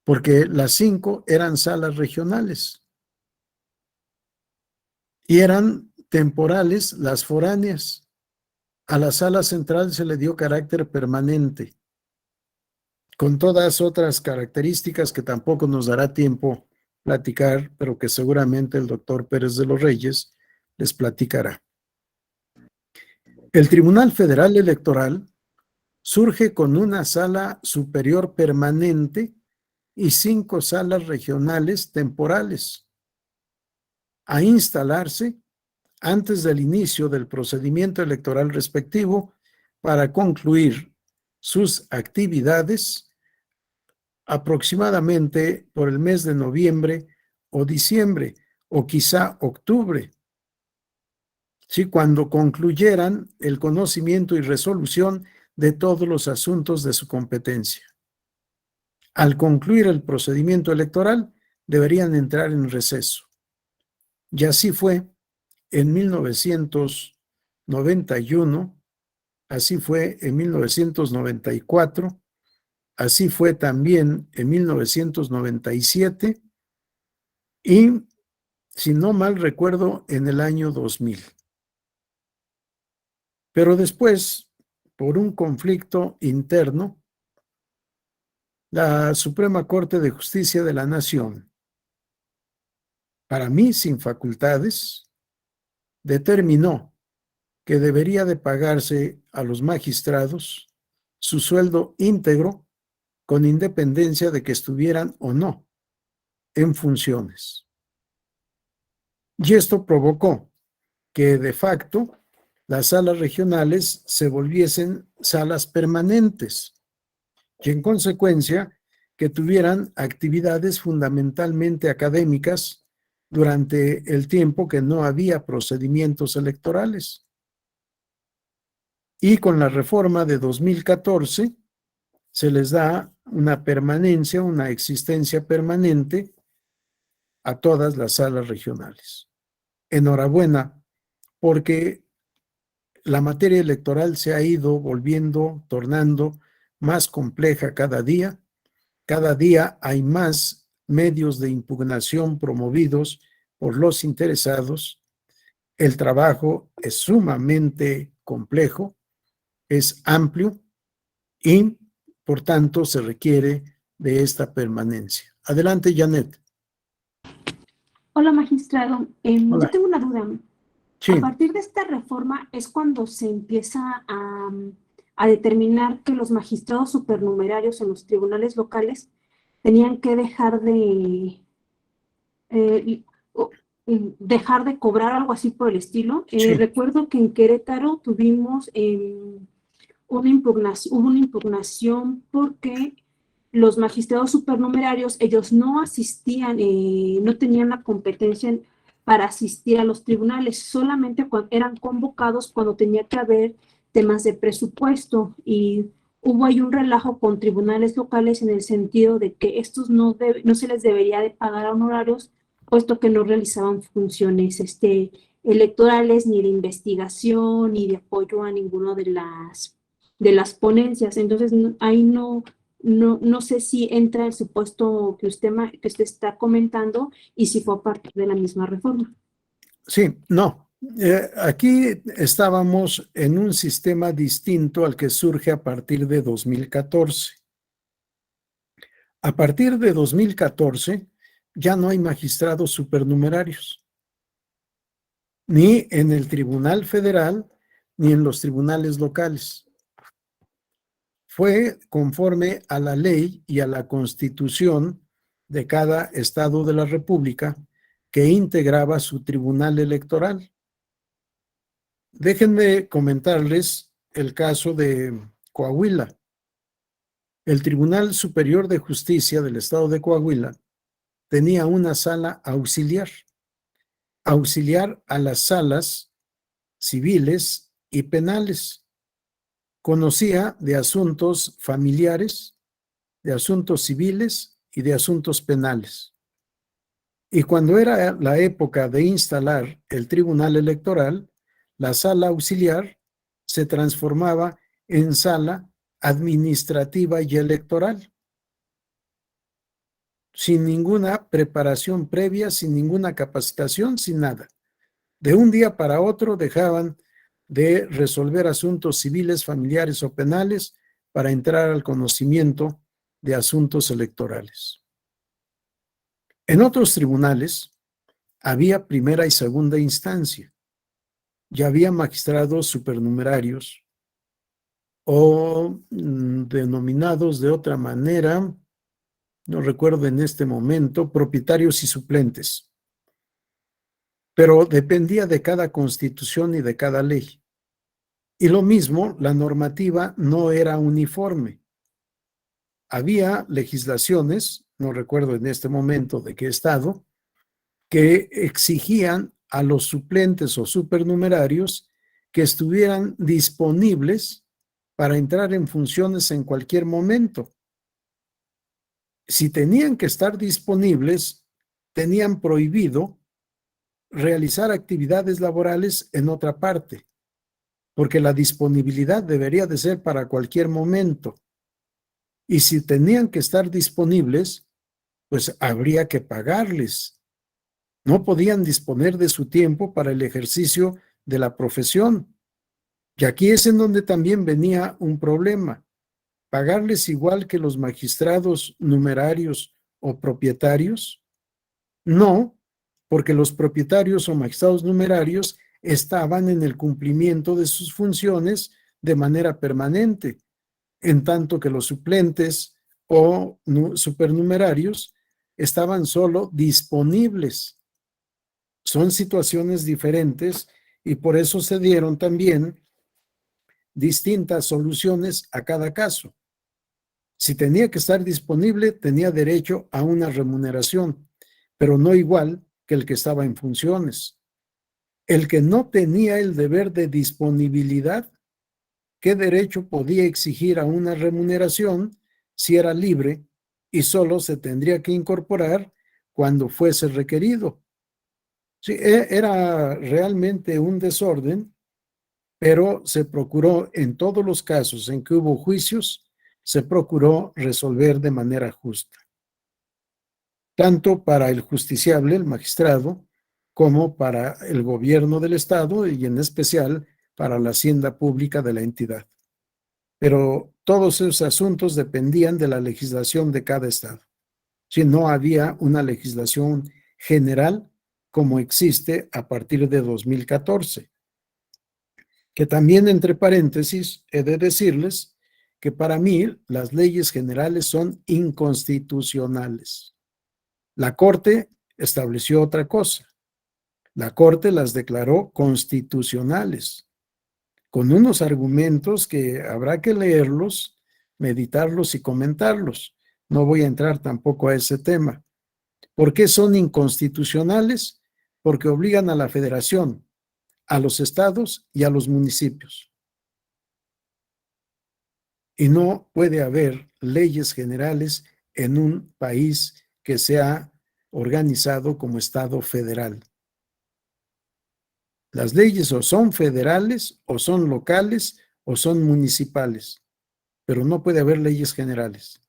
porque las 5 eran salas regionales y eran temporales las foráneas. A la sala central se le dio carácter permanente, con todas otras características que tampoco nos dará tiempo platicar, pero que seguramente el doctor Pérez de los Reyes les platicará. El Tribunal Federal Electoral surge con una sala superior permanente y 5 salas regionales temporales, a instalarse antes del inicio del procedimiento electoral respectivo para concluir sus actividades aproximadamente por el mes de noviembre o diciembre, o quizá octubre, ¿sí? Cuando concluyeran el conocimiento y resolución de todos los asuntos de su competencia. Al concluir el procedimiento electoral, deberían entrar en receso. Y así fue en 1991, así fue en 1994, así fue también en 1997 y, si no mal recuerdo, en el año 2000. Pero después, por un conflicto interno, la Suprema Corte de Justicia de la Nación, para mí sin facultades, determinó que debería de pagarse a los magistrados su sueldo íntegro con independencia de que estuvieran o no en funciones. Y esto provocó que de facto las salas regionales se volviesen salas permanentes y en consecuencia que tuvieran actividades fundamentalmente académicas durante el tiempo que no había procedimientos electorales. Y con la reforma de 2014 se les da una permanencia, una existencia permanente a todas las salas regionales. Enhorabuena, porque la materia electoral se ha ido volviendo, tornando más compleja cada día. Cada día hay más medios de impugnación promovidos por los interesados. El trabajo es sumamente complejo, es amplio y, por tanto, se requiere de esta permanencia. Adelante, Janet. Hola, magistrado. Hola. Yo tengo una duda. Sí. A partir de esta reforma es cuando se empieza a determinar que los magistrados supernumerarios en los tribunales locales tenían que dejar de cobrar, algo así por el estilo. Sí. Recuerdo que en Querétaro tuvimos hubo una impugnación porque los magistrados supernumerarios, ellos no asistían, no tenían la competencia para asistir a los tribunales, solamente eran convocados cuando tenía que haber temas de presupuesto, y hubo ahí un relajo con tribunales locales en el sentido de que estos no se les debería de pagar honorarios, puesto que no realizaban funciones electorales, ni de investigación, ni de apoyo a ninguno de las ponencias. Entonces, ahí no sé si entra el supuesto que usted está comentando y si fue a partir de la misma reforma. Sí, no. Aquí estábamos en un sistema distinto al que surge a partir de 2014. A partir de 2014 ya no hay magistrados supernumerarios, ni en el Tribunal Federal ni en los tribunales locales. Fue conforme a la ley y a la Constitución de cada estado de la República que integraba su tribunal electoral. Déjenme comentarles el caso de Coahuila. El Tribunal Superior de Justicia del Estado de Coahuila tenía una sala auxiliar a las salas civiles y penales. Conocía de asuntos familiares, de asuntos civiles y de asuntos penales. Y cuando era la época de instalar el tribunal electoral, la sala auxiliar se transformaba en sala administrativa y electoral, sin ninguna preparación previa, sin ninguna capacitación, sin nada. De un día para otro dejaban de resolver asuntos civiles, familiares o penales para entrar al conocimiento de asuntos electorales. En otros tribunales había primera y segunda instancia. Ya había magistrados supernumerarios o denominados de otra manera, no recuerdo en este momento, propietarios y suplentes. Pero dependía de cada constitución y de cada ley. Y lo mismo, la normativa no era uniforme. Había legislaciones, no recuerdo en este momento de qué estado, que exigían a los suplentes o supernumerarios que estuvieran disponibles para entrar en funciones en cualquier momento. Si tenían que estar disponibles, tenían prohibido realizar actividades laborales en otra parte, porque la disponibilidad debería de ser para cualquier momento. Y si tenían que estar disponibles, pues habría que pagarles. No podían disponer de su tiempo para el ejercicio de la profesión. Y aquí es en donde también venía un problema. ¿Pagarles igual que los magistrados numerarios o propietarios? No, porque los propietarios o magistrados numerarios estaban en el cumplimiento de sus funciones de manera permanente, en tanto que los suplentes o supernumerarios estaban solo disponibles. Son situaciones diferentes y por eso se dieron también distintas soluciones a cada caso. Si tenía que estar disponible, tenía derecho a una remuneración, pero no igual que el que estaba en funciones. El que no tenía el deber de disponibilidad, ¿qué derecho podía exigir a una remuneración si era libre y solo se tendría que incorporar cuando fuese requerido? Sí, era realmente un desorden, pero se procuró en todos los casos en que hubo juicios, se procuró resolver de manera justa, tanto para el justiciable, el magistrado, como para el gobierno del Estado y en especial para la hacienda pública de la entidad. Pero todos esos asuntos dependían de la legislación de cada Estado. Si no había una legislación general como existe a partir de 2014, que también entre paréntesis he de decirles que para mí las leyes generales son inconstitucionales. La Corte estableció otra cosa. La Corte las declaró constitucionales, con unos argumentos que habrá que leerlos, meditarlos y comentarlos. No voy a entrar tampoco a ese tema. ¿Por qué son inconstitucionales? Porque obligan a la Federación, a los estados y a los municipios. Y no puede haber leyes generales en un país que sea organizado como Estado federal. Las leyes o son federales, o son locales, o son municipales, pero no puede haber leyes generales.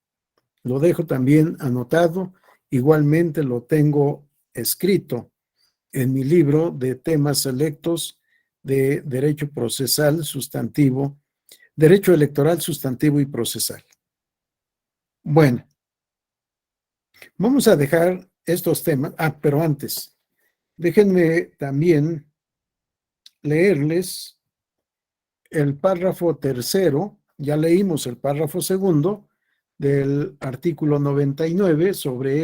Lo dejo también anotado, igualmente lo tengo escrito en mi libro de temas selectos de derecho procesal sustantivo, derecho electoral sustantivo y procesal. Bueno, vamos a dejar estos temas. Pero antes, déjenme también leerles el párrafo tercero, ya leímos el párrafo segundo del artículo 99 sobre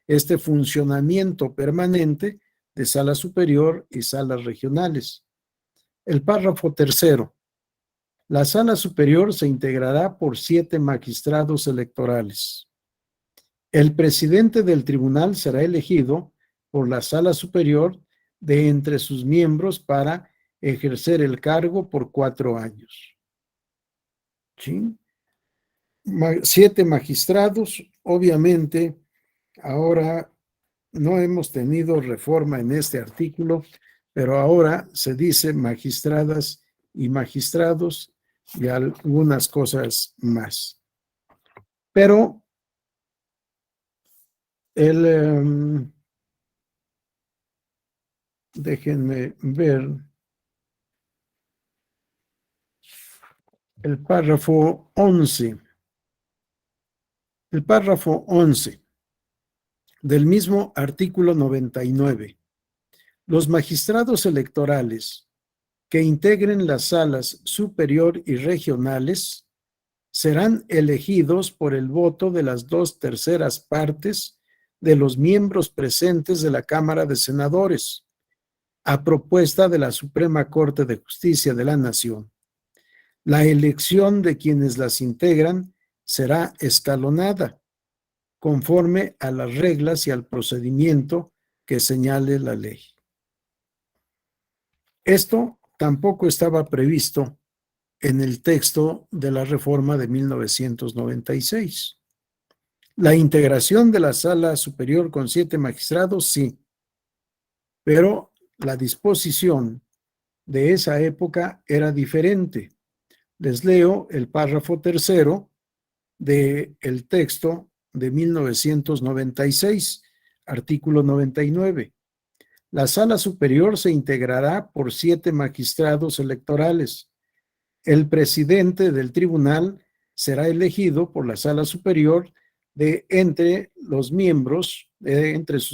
este funcionamiento permanente de sala superior y salas regionales. El párrafo tercero. La sala superior se integrará por 7 magistrados electorales. El presidente del tribunal será elegido por la sala superior de entre sus miembros para ejercer el cargo por 4 años. ¿Sí? 7 magistrados, obviamente, ahora no hemos tenido reforma en este artículo, pero ahora se dice magistradas y magistrados, y algunas cosas más. Pero déjenme ver el párrafo 11. El párrafo 11 del mismo artículo 99. Los magistrados electorales que integren las salas superior y regionales serán elegidos por el voto de las 2/3 partes de los miembros presentes de la Cámara de Senadores, a propuesta de la Suprema Corte de Justicia de la Nación. La elección de quienes las integran será escalonada, conforme a las reglas y al procedimiento que señale la ley. Esto tampoco estaba previsto en el texto de la reforma de 1996. La integración de la sala superior con 7 magistrados, sí, pero la disposición de esa época era diferente. Les leo el párrafo 3 del texto de 1996, artículo 99. La sala superior se integrará por 7 magistrados electorales. El presidente del tribunal será elegido por la sala superior entre sus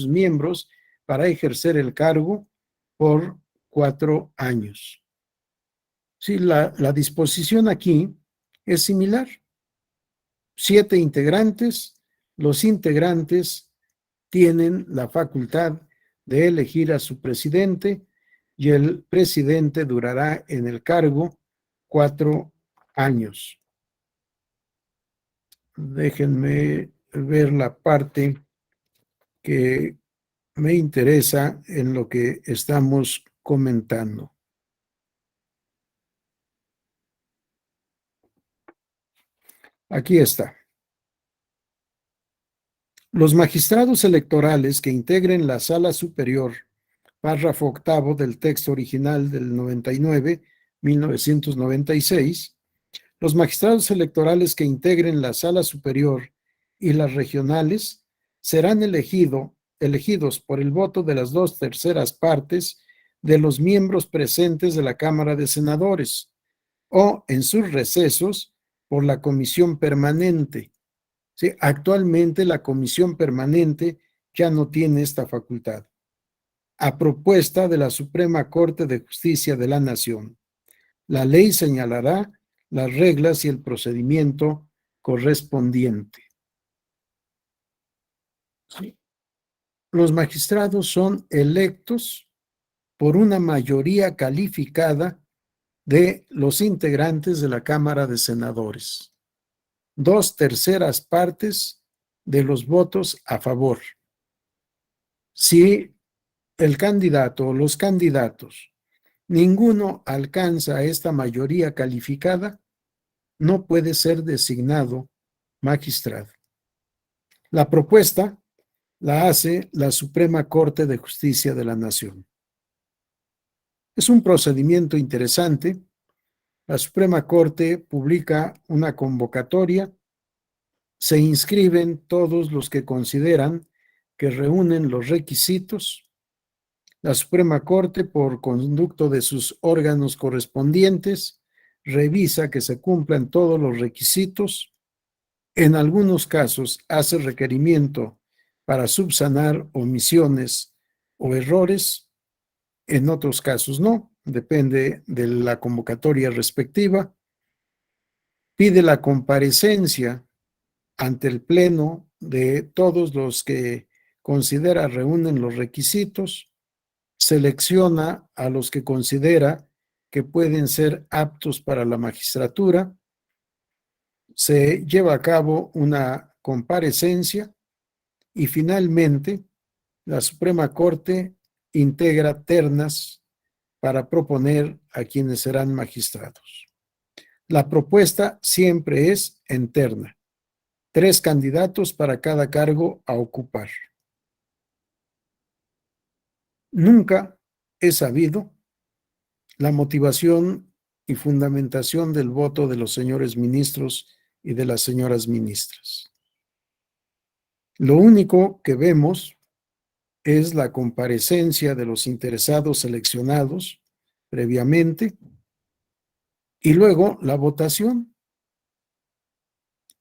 miembros para ejercer el cargo por 4 años. Sí, la disposición aquí es similar. 7 integrantes, los integrantes tienen la facultad de elegir a su presidente y el presidente durará en el cargo 4 años. Déjenme ver la parte que me interesa en lo que estamos comentando. Aquí está. Los magistrados electorales que integren la sala superior, párrafo 8 del texto original del 1996, los magistrados electorales que integren la sala superior y las regionales serán elegidos por el voto de las 2/3 partes de los miembros presentes de la Cámara de Senadores o en sus recesos por la comisión permanente. Sí, actualmente la comisión permanente ya no tiene esta facultad, a propuesta de la Suprema Corte de Justicia de la Nación. La ley señalará las reglas y el procedimiento correspondiente. Sí. Los magistrados son electos por una mayoría calificada de los integrantes de la Cámara de Senadores. 2/3 partes de los votos a favor. Si el candidato o los candidatos, ninguno alcanza esta mayoría calificada, no puede ser designado magistrado. La propuesta la hace la Suprema Corte de Justicia de la Nación. Es un procedimiento interesante. La Suprema Corte publica una convocatoria, se inscriben todos los que consideran que reúnen los requisitos. La Suprema Corte, por conducto de sus órganos correspondientes, revisa que se cumplan todos los requisitos. En algunos casos hace requerimiento para subsanar omisiones o errores. En otros casos no, depende de la convocatoria respectiva. Pide la comparecencia ante el Pleno de todos los que considera reúnen los requisitos, selecciona a los que considera que pueden ser aptos para la magistratura, se lleva a cabo una comparecencia y finalmente la Suprema Corte integra ternas para proponer a quienes serán magistrados. La propuesta siempre es en terna. 3 candidatos para cada cargo a ocupar. Nunca he sabido la motivación y fundamentación del voto de los señores ministros y de las señoras ministras. Lo único que vemos es la comparecencia de los interesados seleccionados previamente y luego la votación.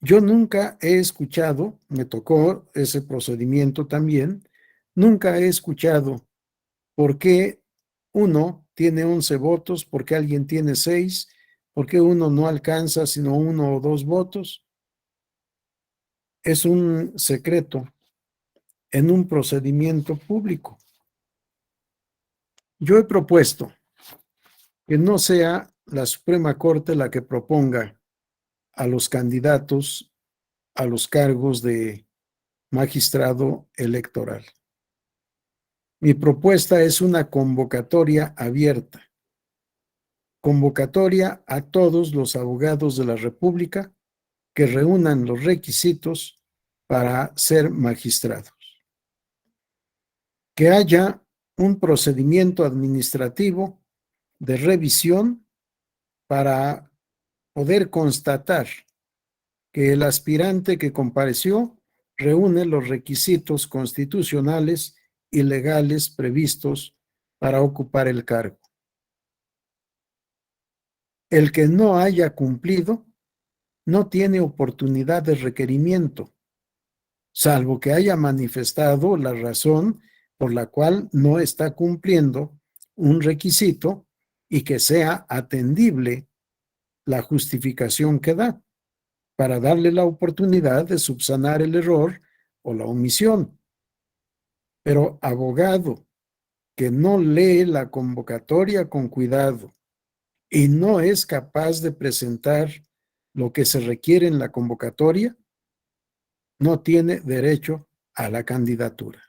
Yo nunca he escuchado, me tocó ese procedimiento también, nunca he escuchado por qué uno tiene 11 votos, por qué alguien tiene 6, por qué uno no alcanza sino 1 o 2 votos. Es un secreto en un procedimiento público. Yo he propuesto que no sea la Suprema Corte la que proponga a los candidatos a los cargos de magistrado electoral. Mi propuesta es una convocatoria abierta, convocatoria a todos los abogados de la República que reúnan los requisitos para ser magistrados. Que haya un procedimiento administrativo de revisión para poder constatar que el aspirante que compareció reúne los requisitos constitucionales y legales previstos para ocupar el cargo. El que no haya cumplido no tiene oportunidad de requerimiento, salvo que haya manifestado la razón por la cual no está cumpliendo un requisito y que sea atendible la justificación que da, para darle la oportunidad de subsanar el error o la omisión. Pero abogado que no lee la convocatoria con cuidado y no es capaz de presentar lo que se requiere en la convocatoria, no tiene derecho a la candidatura.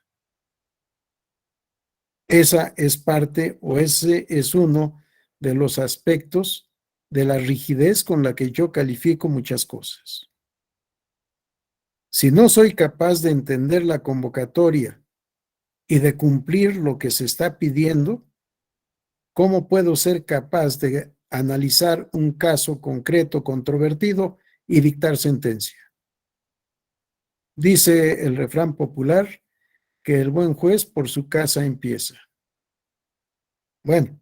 Esa es parte, o ese es uno de los aspectos de la rigidez con la que yo califico muchas cosas. Si no soy capaz de entender la convocatoria y de cumplir lo que se está pidiendo, ¿cómo puedo ser capaz de analizar un caso concreto controvertido y dictar sentencia? Dice el refrán popular que el buen juez por su casa empieza. Bueno,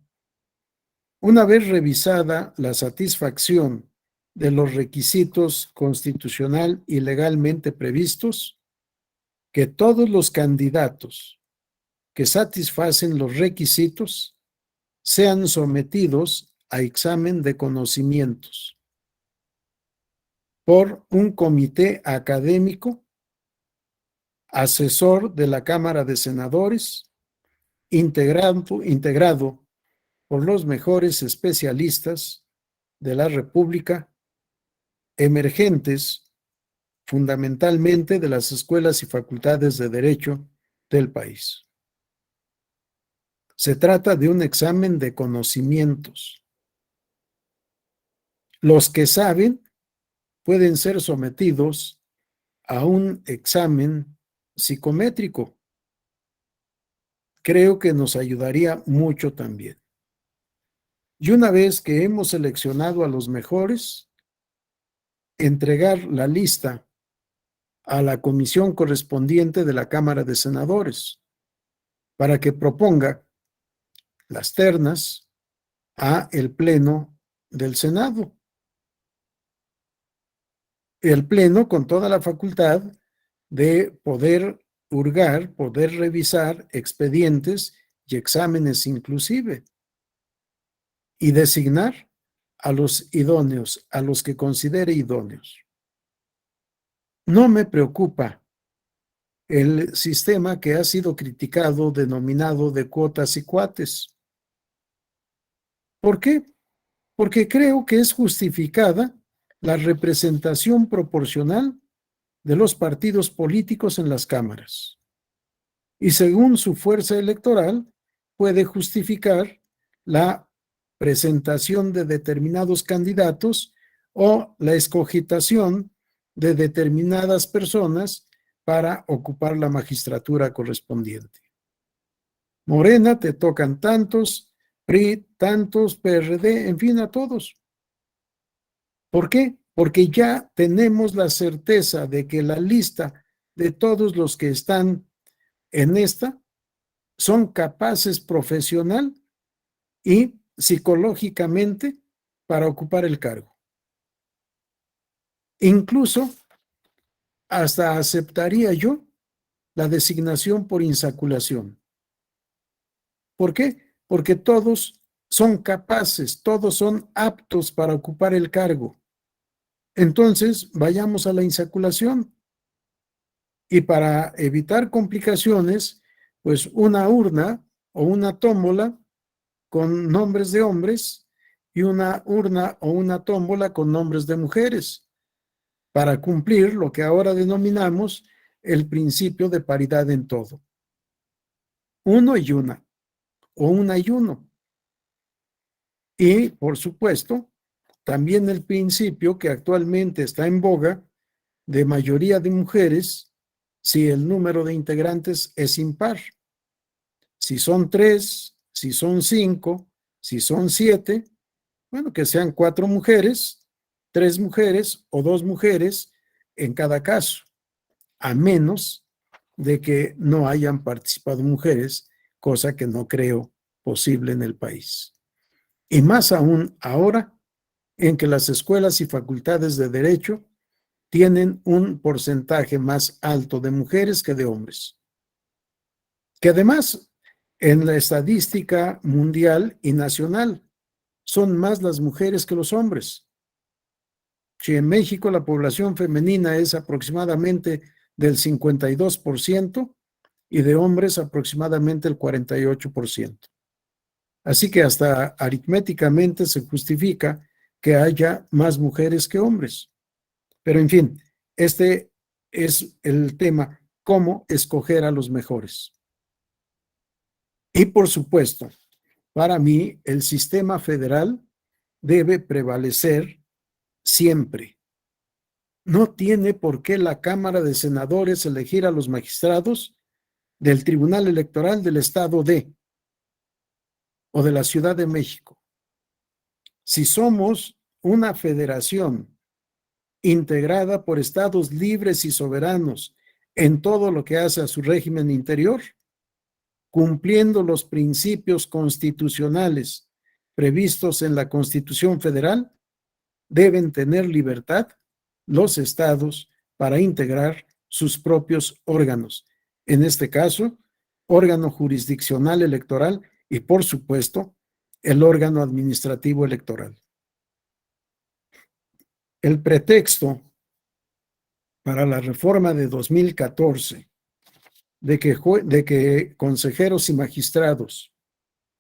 una vez revisada la satisfacción de los requisitos constitucional y legalmente previstos, que todos los candidatos que satisfacen los requisitos sean sometidos a examen de conocimientos por un comité académico asesor de la Cámara de Senadores, integrado por los mejores especialistas de la República, emergentes fundamentalmente de las escuelas y facultades de Derecho del país. Se trata de un examen de conocimientos. Los que saben pueden ser sometidos a un examen psicométrico. Creo que nos ayudaría mucho también. Y una vez que hemos seleccionado a los mejores, entregar la lista a la comisión correspondiente de la Cámara de Senadores para que proponga las ternas a el Pleno del Senado. El Pleno con toda la facultad de poder hurgar, poder revisar expedientes y exámenes inclusive, y designar a los idóneos, a los que considere idóneos. No me preocupa el sistema que ha sido criticado, denominado de cuotas y cuates. ¿Por qué? Porque creo que es justificada la representación proporcional de los partidos políticos en las cámaras. Y según su fuerza electoral, puede justificar la presentación de determinados candidatos o la escogitación de determinadas personas para ocupar la magistratura correspondiente. Morena, te tocan tantos, PRI, tantos, PRD, en fin, a todos. ¿Por qué? Porque ya tenemos la certeza de que la lista de todos los que están en esta son capaces profesional y psicológicamente para ocupar el cargo. Incluso hasta aceptaría yo la designación por insaculación. ¿Por qué? Porque todos son capaces, todos son aptos para ocupar el cargo. Entonces, vayamos a la insaculación. Y para evitar complicaciones, pues una urna o una tómbola con nombres de hombres y una urna o una tómbola con nombres de mujeres, para cumplir lo que ahora denominamos el principio de paridad en todo. Uno y una, o una y uno. Y, por supuesto, también el principio que actualmente está en boga de mayoría de mujeres si el número de integrantes es impar. Si son 3, si son 5, si son 7, bueno, que sean 4 mujeres, 3 mujeres o 2 mujeres en cada caso, a menos de que no hayan participado mujeres, cosa que no creo posible en el país. Y más aún ahora, en que las escuelas y facultades de derecho tienen un porcentaje más alto de mujeres que de hombres. Que además, en la estadística mundial y nacional, son más las mujeres que los hombres. Si en México la población femenina es aproximadamente del 52% y de hombres aproximadamente el 48%. Así que hasta aritméticamente se justifica que haya más mujeres que hombres. Pero en fin, este es el tema, cómo escoger a los mejores. Y por supuesto, para mí el sistema federal debe prevalecer siempre. No tiene por qué la Cámara de Senadores elegir a los magistrados del Tribunal Electoral del Estado o de la Ciudad de México. Si somos una federación integrada por estados libres y soberanos en todo lo que hace a su régimen interior, cumpliendo los principios constitucionales previstos en la Constitución Federal, deben tener libertad los estados para integrar sus propios órganos, en este caso, órgano jurisdiccional electoral y, por supuesto, el órgano administrativo electoral. El pretexto para la reforma de 2014 de que consejeros y magistrados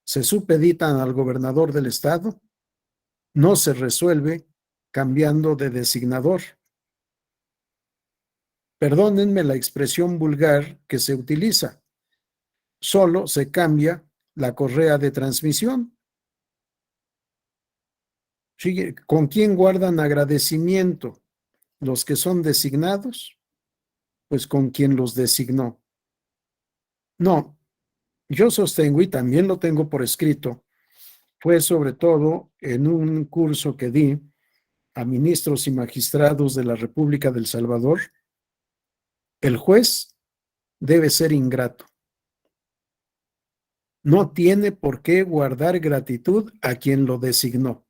se supeditan al gobernador del estado no se resuelve cambiando de designador. Perdónenme la expresión vulgar que se utiliza. Solo se cambia la correa de transmisión. ¿Con quién guardan agradecimiento los que son designados? Pues con quien los designó. No, yo sostengo, y también lo tengo por escrito, fue sobre todo en un curso que di a ministros y magistrados de la República del Salvador, el juez debe ser ingrato. No tiene por qué guardar gratitud a quien lo designó.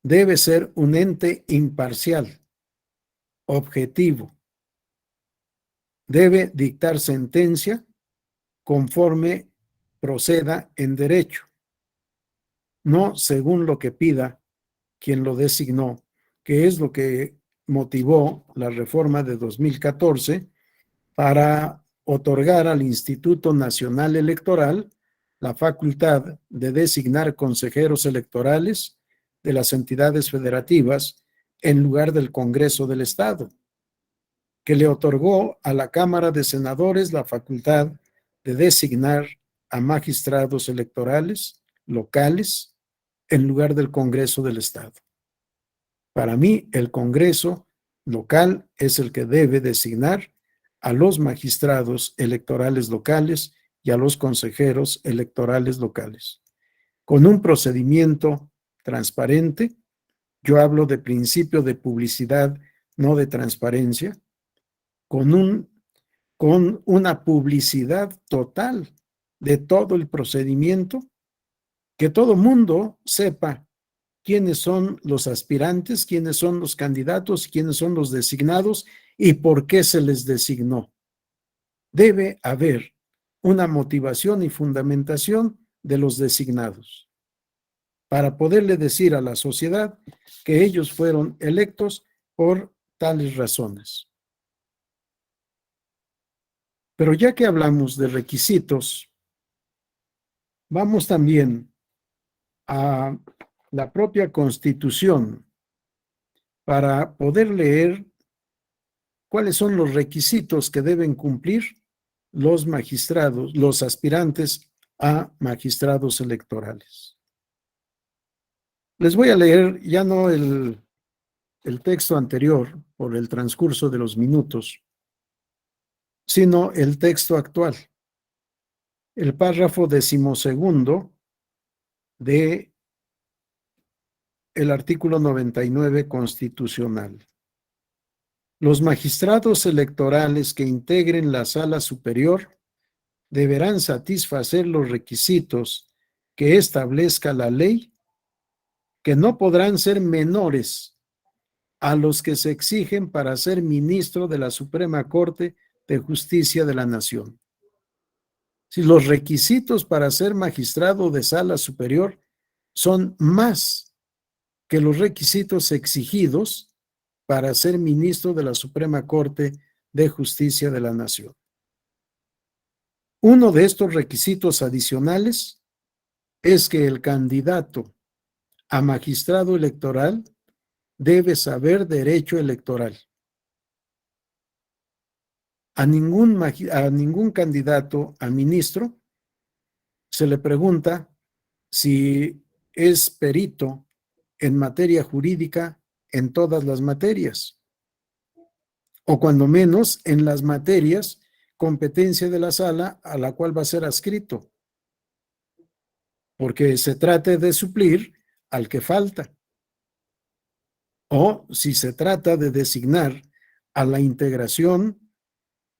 Debe ser un ente imparcial, objetivo. Debe dictar sentencia conforme proceda en derecho, no según lo que pida quien lo designó, que es lo que motivó la reforma de 2014 para otorgar al Instituto Nacional Electoral la facultad de designar consejeros electorales de las entidades federativas en lugar del Congreso del Estado, que le otorgó a la Cámara de Senadores la facultad de designar a magistrados electorales locales en lugar del Congreso del Estado. Para mí, el Congreso local es el que debe designar a los magistrados electorales locales y a los consejeros electorales locales. Con un procedimiento transparente, yo hablo de principio de publicidad, no de transparencia, con una publicidad total de todo el procedimiento, que todo mundo sepa quiénes son los aspirantes, quiénes son los candidatos, quiénes son los designados y por qué se les designó. Debe haber una motivación y fundamentación de los designados para poderle decir a la sociedad que ellos fueron electos por tales razones. Pero ya que hablamos de requisitos, vamos también a la propia Constitución para poder leer cuáles son los requisitos que deben cumplir los magistrados, los aspirantes a magistrados electorales. Les voy a leer ya no el texto anterior por el transcurso de los minutos, sino el texto actual, el párrafo 12º de el artículo 99 constitucional. Los magistrados electorales que integren la sala superior deberán satisfacer los requisitos que establezca la ley, que no podrán ser menores a los que se exigen para ser ministro de la Suprema Corte de Justicia de la Nación. Si los requisitos para ser magistrado de sala superior son más que los requisitos exigidos para ser ministro de la Suprema Corte de Justicia de la Nación. Uno de estos requisitos adicionales es que el candidato a magistrado electoral debe saber derecho electoral. A ningún candidato a ministro se le pregunta si es perito en materia jurídica en todas las materias, o cuando menos en las materias competencia de la sala a la cual va a ser adscrito, porque se trate de suplir al que falta, o si se trata de designar a la integración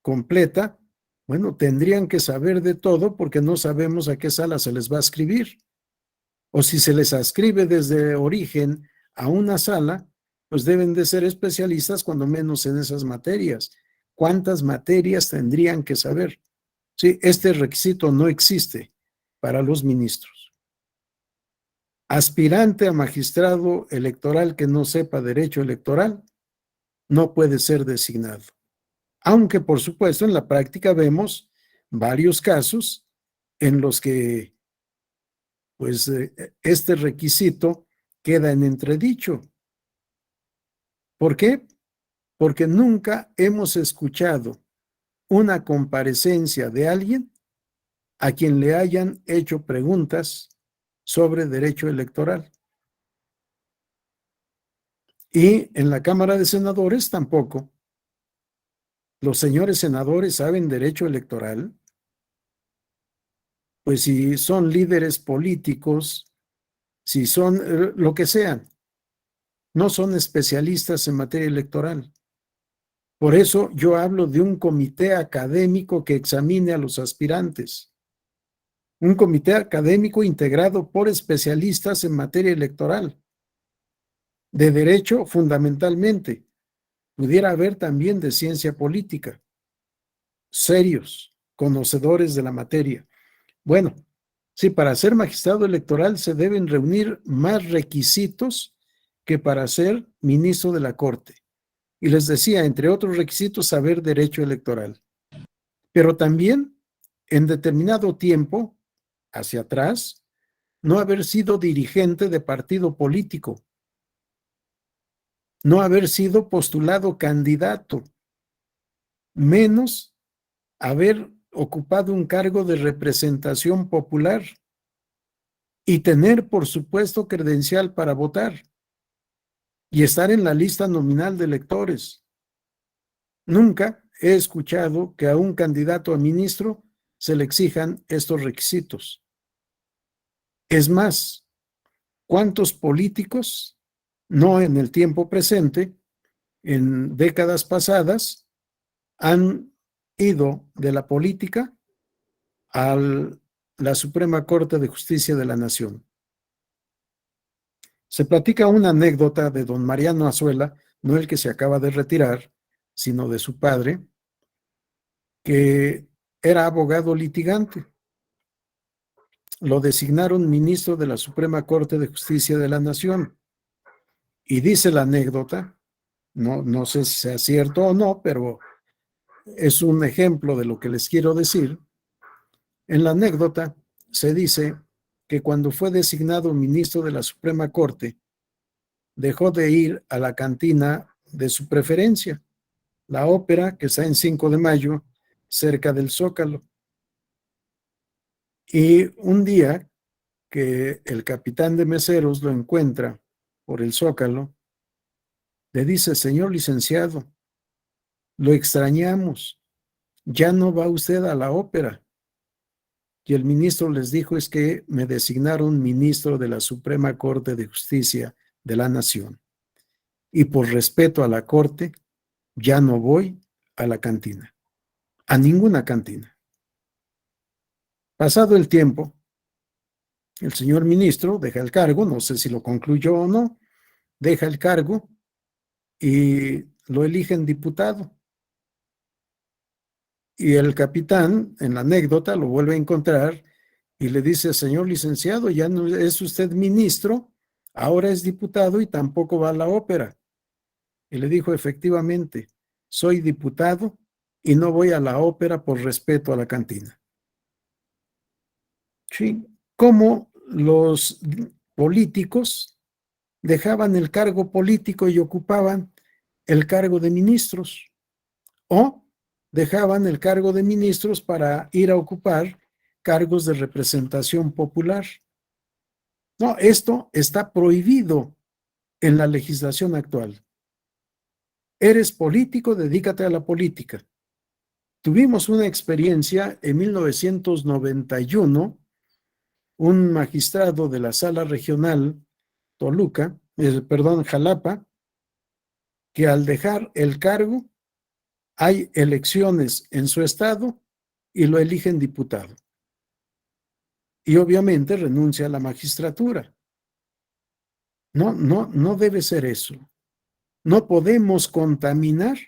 completa, bueno, tendrían que saber de todo porque no sabemos a qué sala se les va a adscribir. O si se les adscribe desde origen a una sala, pues deben de ser especialistas cuando menos en esas materias. ¿Cuántas materias tendrían que saber? Sí, este requisito no existe para los ministros. Aspirante a magistrado electoral que no sepa derecho electoral no puede ser designado. Aunque, por supuesto, en la práctica vemos varios casos en los que pues este requisito queda en entredicho. ¿Por qué? Porque nunca hemos escuchado una comparecencia de alguien a quien le hayan hecho preguntas sobre derecho electoral. Y en la Cámara de Senadores tampoco. ¿Los señores senadores saben derecho electoral? Pues si son líderes políticos, si son lo que sean, no son especialistas en materia electoral. Por eso yo hablo de un comité académico que examine a los aspirantes. Un comité académico integrado por especialistas en materia electoral. De derecho, fundamentalmente. Pudiera haber también de ciencia política. Serios, conocedores de la materia. Bueno, sí, para ser magistrado electoral se deben reunir más requisitos que para ser ministro de la Corte. Y les decía, entre otros requisitos, saber derecho electoral. Pero también, en determinado tiempo, hacia atrás, no haber sido dirigente de partido político, no haber sido postulado candidato, menos haber ocupado un cargo de representación popular y tener, por supuesto, credencial para votar y estar en la lista nominal de electores. Nunca he escuchado que a un candidato a ministro se le exijan estos requisitos. Es más, ¿cuántos políticos, no en el tiempo presente, en décadas pasadas, han ido de la política a la Suprema Corte de Justicia de la Nación? Se platica una anécdota de don Mariano Azuela, no el que se acaba de retirar, sino de su padre, que era abogado litigante. Lo designaron ministro de la Suprema Corte de Justicia de la Nación. Y dice la anécdota, no sé si sea cierto o no, pero es un ejemplo de lo que les quiero decir. En la anécdota se dice que cuando fue designado ministro de la Suprema Corte, dejó de ir a la cantina de su preferencia, la Ópera, que está en 5 de Mayo, cerca del Zócalo. Y un día que el capitán de meseros lo encuentra por el Zócalo, le dice: señor licenciado, lo extrañamos, ya no va usted a la Ópera. Y el ministro les dijo: es que me designaron ministro de la Suprema Corte de Justicia de la Nación. Y por respeto a la Corte, ya no voy a la cantina, a ninguna cantina. Pasado el tiempo, el señor ministro deja el cargo, no sé si lo concluyó o no, deja el cargo y lo eligen diputado. Y el capitán, en la anécdota, lo vuelve a encontrar y le dice: señor licenciado, ya no es usted ministro, ahora es diputado y tampoco va a la Ópera. Y le dijo: efectivamente, soy diputado y no voy a la Ópera por respeto a la cantina. Sí, cómo los políticos dejaban el cargo político y ocupaban el cargo de ministros, o dejaban el cargo de ministros para ir a ocupar cargos de representación popular. No, esto está prohibido en la legislación actual. Eres político, dedícate a la política. Tuvimos una experiencia en 1991, un magistrado de la Sala Regional Jalapa, que al dejar el cargo, hay elecciones en su estado y lo eligen diputado. Y obviamente renuncia a la magistratura. No debe ser eso. No podemos contaminar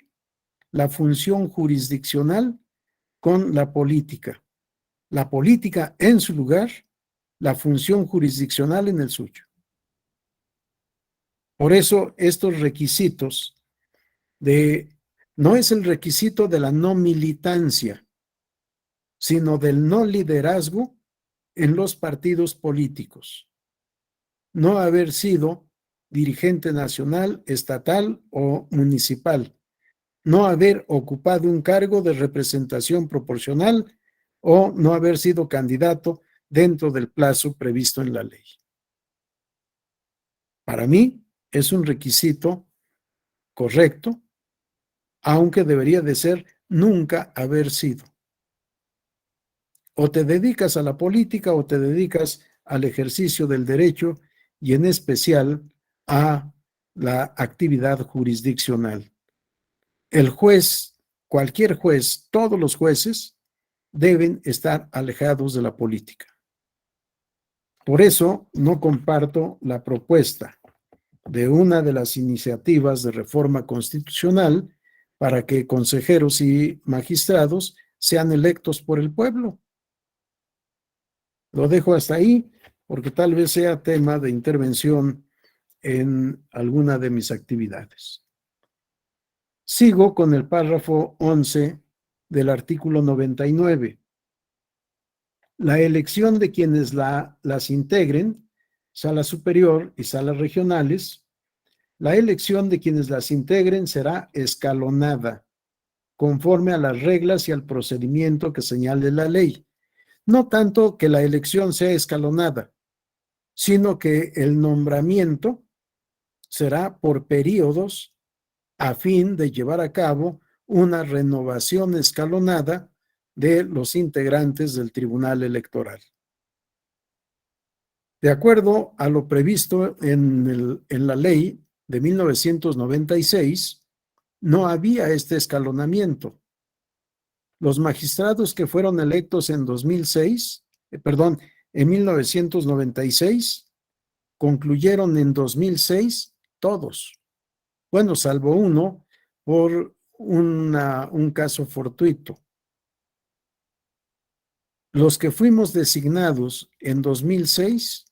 la función jurisdiccional con la política. La política en su lugar, la función jurisdiccional en el suyo. Por eso estos requisitos no es el requisito de la no militancia, sino del no liderazgo en los partidos políticos. No haber sido dirigente nacional, estatal o municipal. No haber ocupado un cargo de representación proporcional o no haber sido candidato dentro del plazo previsto en la ley. Para mí es un requisito correcto, aunque debería de ser nunca haber sido. O te dedicas a la política o te dedicas al ejercicio del derecho y en especial a la actividad jurisdiccional. El juez, cualquier juez, todos los jueces deben estar alejados de la política. Por eso no comparto la propuesta de una de las iniciativas de reforma constitucional para que consejeros y magistrados sean electos por el pueblo. Lo dejo hasta ahí porque tal vez sea tema de intervención en alguna de mis actividades. Sigo con el párrafo 11 del artículo 99. La elección de quienes las integren, sala superior y salas regionales, la elección de quienes las integren será escalonada, conforme a las reglas y al procedimiento que señale la ley. No tanto que la elección sea escalonada, sino que el nombramiento será por períodos a fin de llevar a cabo una renovación escalonada de los integrantes del Tribunal Electoral. De acuerdo a lo previsto en la ley de 1996, no había este escalonamiento. Los magistrados que fueron electos en 1996, concluyeron en 2006 todos. Bueno, salvo uno por un caso fortuito. Los que fuimos designados en 2006,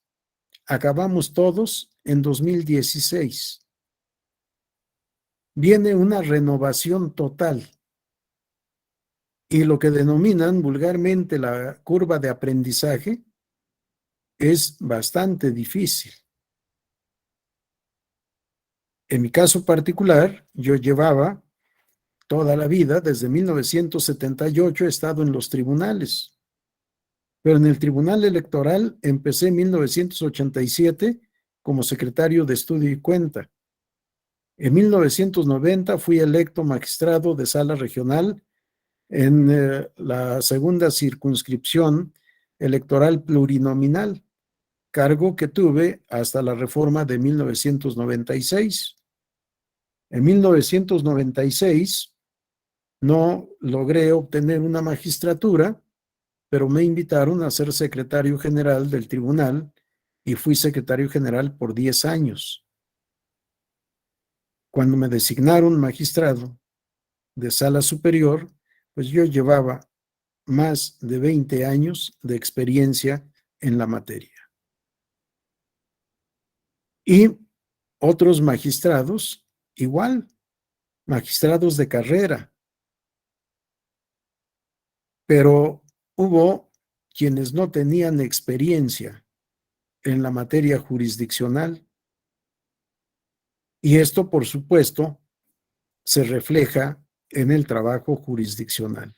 acabamos todos en 2016. Viene una renovación total. Y lo que denominan vulgarmente la curva de aprendizaje es bastante difícil. En mi caso particular, yo llevaba toda la vida, desde 1978, he estado en los tribunales. Pero en el Tribunal Electoral empecé en 1987 como secretario de Estudio y Cuenta. En 1990 fui electo magistrado de Sala Regional en la segunda circunscripción electoral plurinominal, cargo que tuve hasta la reforma de 1996. En 1996 no logré obtener una magistratura, pero me invitaron a ser secretario general del tribunal y fui secretario general por 10 años. Cuando me designaron magistrado de sala superior, pues yo llevaba más de 20 años de experiencia en la materia. Y otros magistrados, igual, magistrados de carrera. Pero hubo quienes no tenían experiencia en la materia jurisdiccional. Y esto, por supuesto, se refleja en el trabajo jurisdiccional.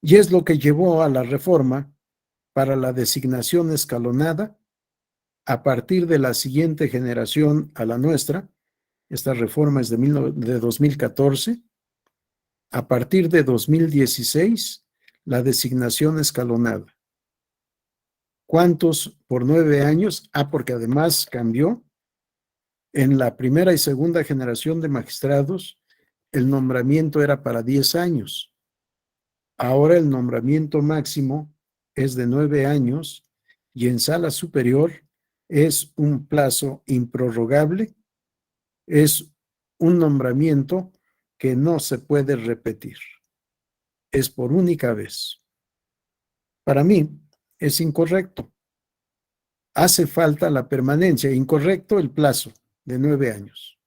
Y es lo que llevó a la reforma para la designación escalonada a partir de la siguiente generación a la nuestra. Esta reforma es de 2014. A partir de 2016, la designación escalonada. ¿Cuántos por 9 años? Porque además cambió. En la primera y segunda generación de magistrados, el nombramiento era para 10 años. Ahora el nombramiento máximo es de 9 años y en sala superior es un plazo improrrogable, es un nombramiento que no se puede repetir. Es por única vez. Para mí es incorrecto. Hace falta la permanencia, incorrecto el plazo de 9 años.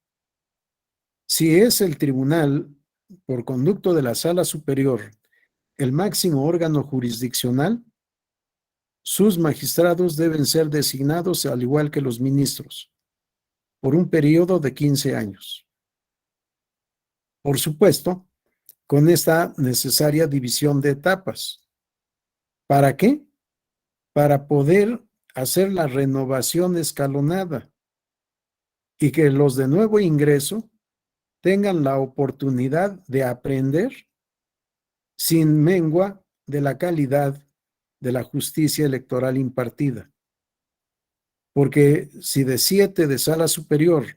Si es el tribunal, por conducto de la sala superior, el máximo órgano jurisdiccional, sus magistrados deben ser designados, al igual que los ministros, por un periodo de 15 años. Por supuesto, con esta necesaria división de etapas. ¿Para qué? Para poder hacer la renovación escalonada y que los de nuevo ingreso tengan la oportunidad de aprender sin mengua de la calidad de la justicia electoral impartida. Porque si de 7 de sala superior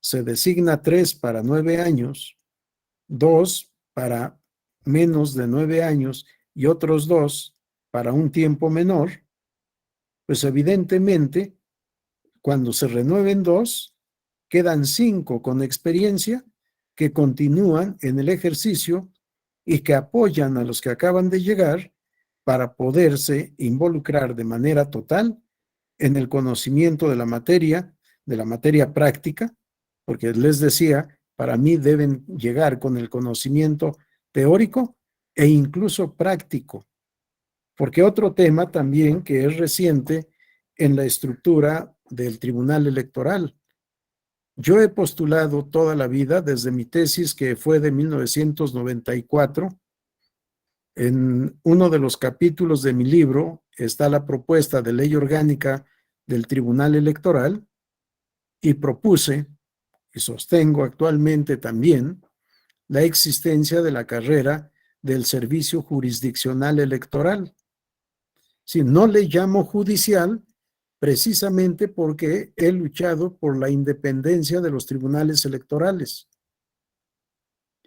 se designa 3 para 9 años, 2 para menos de 9 años y otros 2 para un tiempo menor, pues evidentemente, cuando se renueven 2, quedan 5 con experiencia que continúan en el ejercicio y que apoyan a los que acaban de llegar para poderse involucrar de manera total en el conocimiento de la materia práctica, porque les decía, para mí deben llegar con el conocimiento teórico e incluso práctico. Porque otro tema también que es reciente en la estructura del Tribunal Electoral. Yo he postulado toda la vida, desde mi tesis que fue de 1994, en uno de los capítulos de mi libro está la propuesta de ley orgánica del Tribunal Electoral y propuse, y sostengo actualmente también, la existencia de la carrera del Servicio Jurisdiccional Electoral. Si no le llamo judicial, precisamente porque he luchado por la independencia de los tribunales electorales.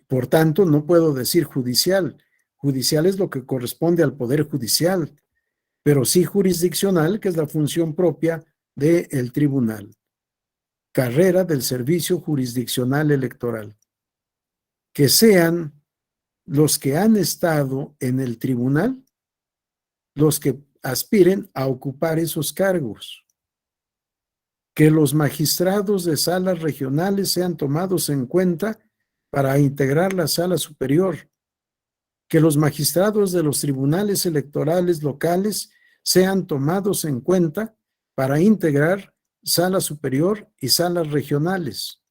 Por tanto, no puedo decir judicial. Judicial es lo que corresponde al Poder Judicial, pero sí jurisdiccional, que es la función propia del tribunal. Carrera del Servicio Jurisdiccional Electoral. Que sean los que han estado en el tribunal los que aspiren a ocupar esos cargos. Que los magistrados de salas regionales sean tomados en cuenta para integrar la sala superior. Que los magistrados de los tribunales electorales locales sean tomados en cuenta para integrar sala superior y salas regionales.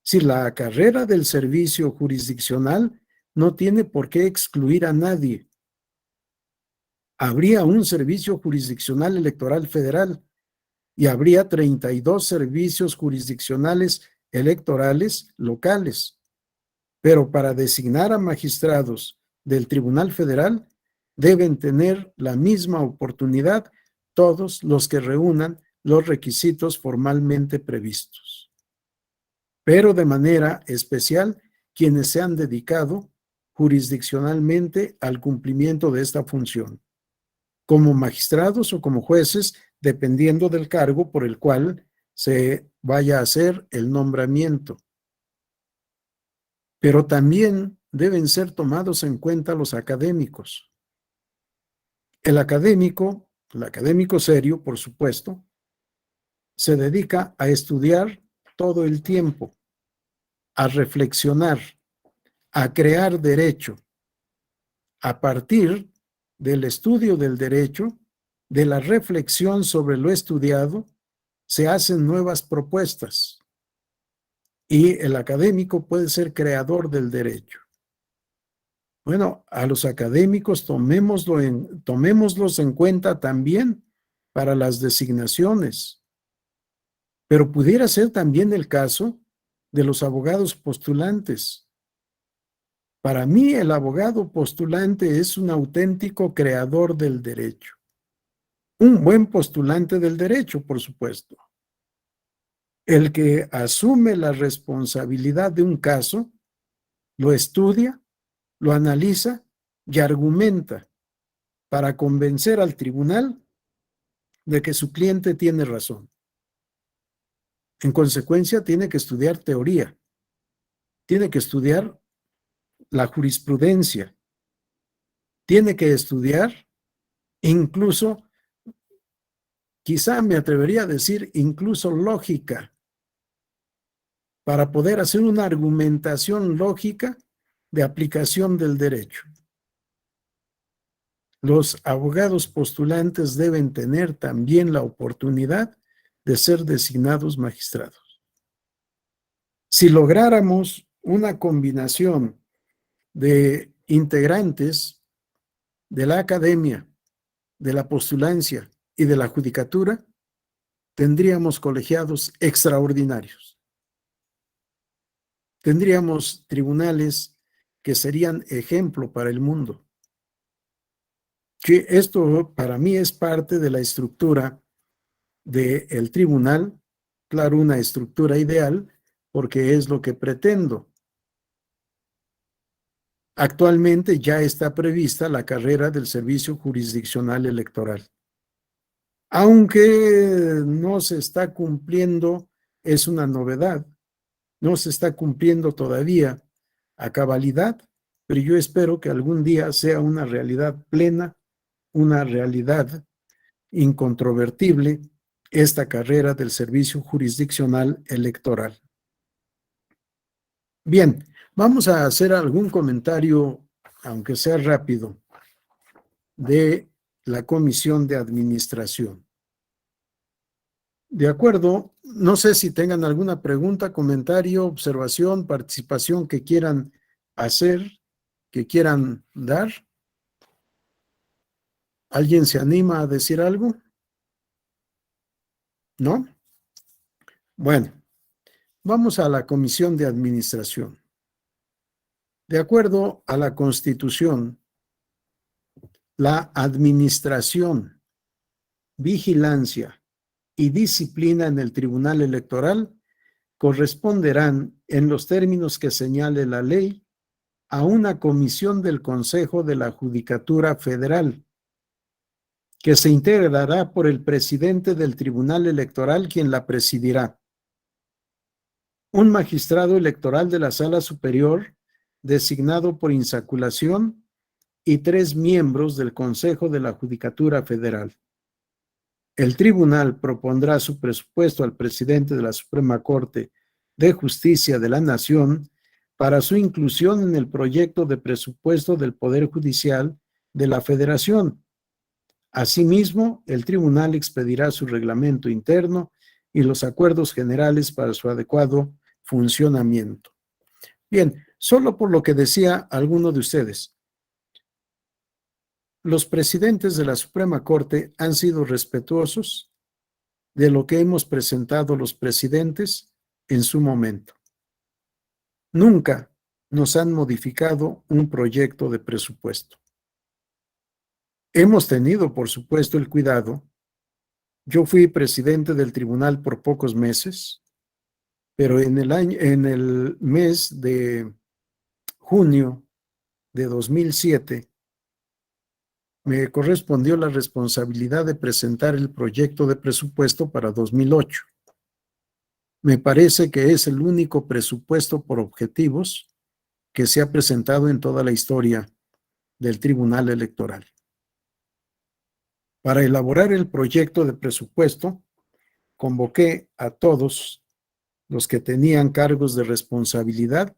Si la carrera del servicio jurisdiccional no tiene por qué excluir a nadie. Habría un servicio jurisdiccional electoral federal y habría 32 servicios jurisdiccionales electorales locales. Pero para designar a magistrados del Tribunal Federal deben tener la misma oportunidad todos los que reúnan los requisitos formalmente previstos. Pero de manera especial quienes se han dedicado jurisdiccionalmente al cumplimiento de esta función, como magistrados o como jueces, dependiendo del cargo por el cual se vaya a hacer el nombramiento. Pero también deben ser tomados en cuenta los académicos. El académico serio, por supuesto, se dedica a estudiar todo el tiempo, a reflexionar, a crear derecho. A partir del estudio del derecho, de la reflexión sobre lo estudiado, se hacen nuevas propuestas. Y el académico puede ser creador del derecho. Bueno, a los académicos tomémoslos en cuenta también para las designaciones. Pero pudiera ser también el caso de los abogados postulantes. Para mí, el abogado postulante es un auténtico creador del derecho. Un buen postulante del derecho, por supuesto. El que asume la responsabilidad de un caso, lo estudia, lo analiza y argumenta para convencer al tribunal de que su cliente tiene razón. En consecuencia, tiene que estudiar teoría, tiene que estudiar la jurisprudencia, tiene que estudiar incluso, quizá me atrevería a decir, incluso lógica, para poder hacer una argumentación lógica de aplicación del derecho. Los abogados postulantes deben tener también la oportunidad de ser designados magistrados. Si lográramos una combinación de integrantes de la academia, de la postulancia y de la judicatura, tendríamos colegiados extraordinarios. Tendríamos tribunales que serían ejemplo para el mundo. Que esto para mí es parte de la estructura del tribunal, claro, una estructura ideal, porque es lo que pretendo. Actualmente ya está prevista la carrera del Servicio Jurisdiccional Electoral. Aunque no se está cumpliendo, es una novedad, no se está cumpliendo todavía a cabalidad, pero yo espero que algún día sea una realidad plena, una realidad incontrovertible, esta carrera del Servicio Jurisdiccional Electoral. Bien, vamos a hacer algún comentario, aunque sea rápido, de la Comisión de Administración. De acuerdo, no sé si tengan alguna pregunta, comentario, observación, participación que quieran hacer, que quieran dar. ¿Alguien se anima a decir algo? ¿No? Bueno, vamos a la Comisión de Administración. De acuerdo a la Constitución, la administración, vigilancia y disciplina en el Tribunal Electoral corresponderán, en los términos que señale la ley, a una comisión del Consejo de la Judicatura Federal, que se integrará por el presidente del Tribunal Electoral, quien la presidirá. Un magistrado electoral de la Sala Superior, designado por insaculación, y 3 miembros del Consejo de la Judicatura Federal. El tribunal propondrá su presupuesto al presidente de la Suprema Corte de Justicia de la Nación para su inclusión en el proyecto de presupuesto del Poder Judicial de la Federación. Asimismo, el tribunal expedirá su reglamento interno y los acuerdos generales para su adecuado funcionamiento. Bien, solo por lo que decía alguno de ustedes, los presidentes de la Suprema Corte han sido respetuosos de lo que hemos presentado los presidentes en su momento. Nunca nos han modificado un proyecto de presupuesto. Hemos tenido, por supuesto, el cuidado. Yo fui presidente del tribunal por pocos meses, pero en el mes de junio de 2007, me correspondió la responsabilidad de presentar el proyecto de presupuesto para 2008. Me parece que es el único presupuesto por objetivos que se ha presentado en toda la historia del Tribunal Electoral. Para elaborar el proyecto de presupuesto, convoqué a todos los que tenían cargos de responsabilidad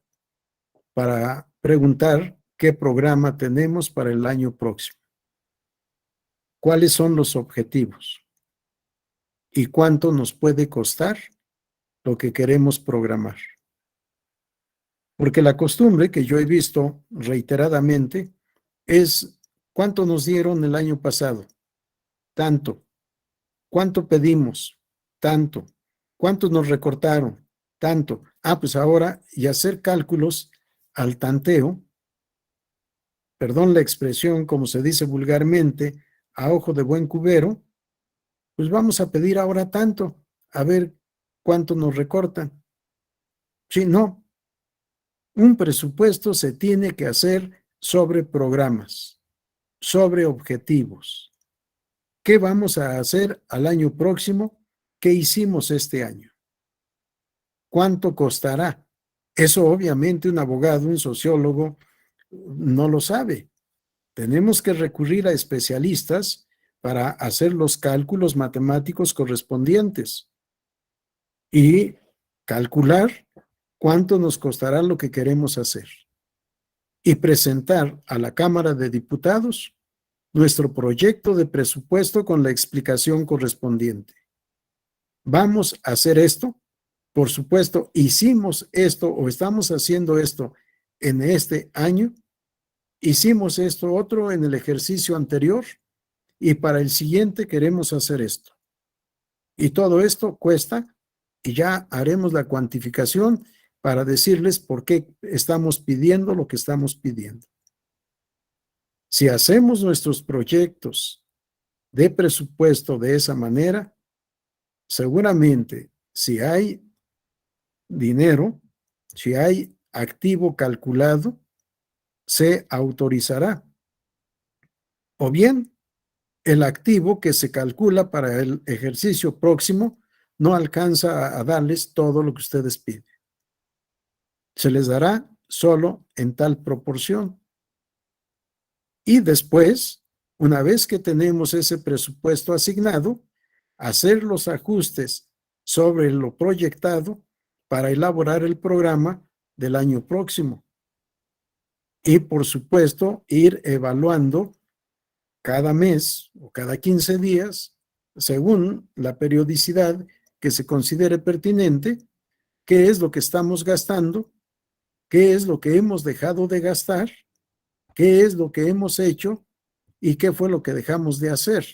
para preguntar qué programa tenemos para el año próximo. ¿Cuáles son los objetivos? ¿Y cuánto nos puede costar lo que queremos programar? Porque la costumbre que yo he visto reiteradamente es ¿cuánto nos dieron el año pasado? Tanto. ¿Cuánto pedimos? Tanto. ¿Cuánto nos recortaron? Tanto. Pues ahora, y hacer cálculos al tanteo, perdón la expresión, como se dice vulgarmente, a ojo de buen cubero, pues vamos a pedir ahora tanto, a ver cuánto nos recortan. Sí, no. Un presupuesto se tiene que hacer sobre programas, sobre objetivos. ¿Qué vamos a hacer al año próximo? ¿Qué hicimos este año? ¿Cuánto costará? Eso obviamente un abogado, un sociólogo, no lo sabe. Tenemos que recurrir a especialistas para hacer los cálculos matemáticos correspondientes y calcular cuánto nos costará lo que queremos hacer y presentar a la Cámara de Diputados nuestro proyecto de presupuesto con la explicación correspondiente. ¿Vamos a hacer esto? Por supuesto, hicimos esto o estamos haciendo esto en este año. Hicimos esto otro en el ejercicio anterior y para el siguiente queremos hacer esto. Y todo esto cuesta y ya haremos la cuantificación para decirles por qué estamos pidiendo lo que estamos pidiendo. Si hacemos nuestros proyectos de presupuesto de esa manera, seguramente si hay dinero, si hay activo calculado, se autorizará. O bien, el activo que se calcula para el ejercicio próximo no alcanza a darles todo lo que ustedes piden. Se les dará solo en tal proporción. Y después, una vez que tenemos ese presupuesto asignado, hacer los ajustes sobre lo proyectado para elaborar el programa del año próximo. Y, por supuesto, ir evaluando cada mes o cada 15 días, según la periodicidad que se considere pertinente, qué es lo que estamos gastando, qué es lo que hemos dejado de gastar, qué es lo que hemos hecho y qué fue lo que dejamos de hacer.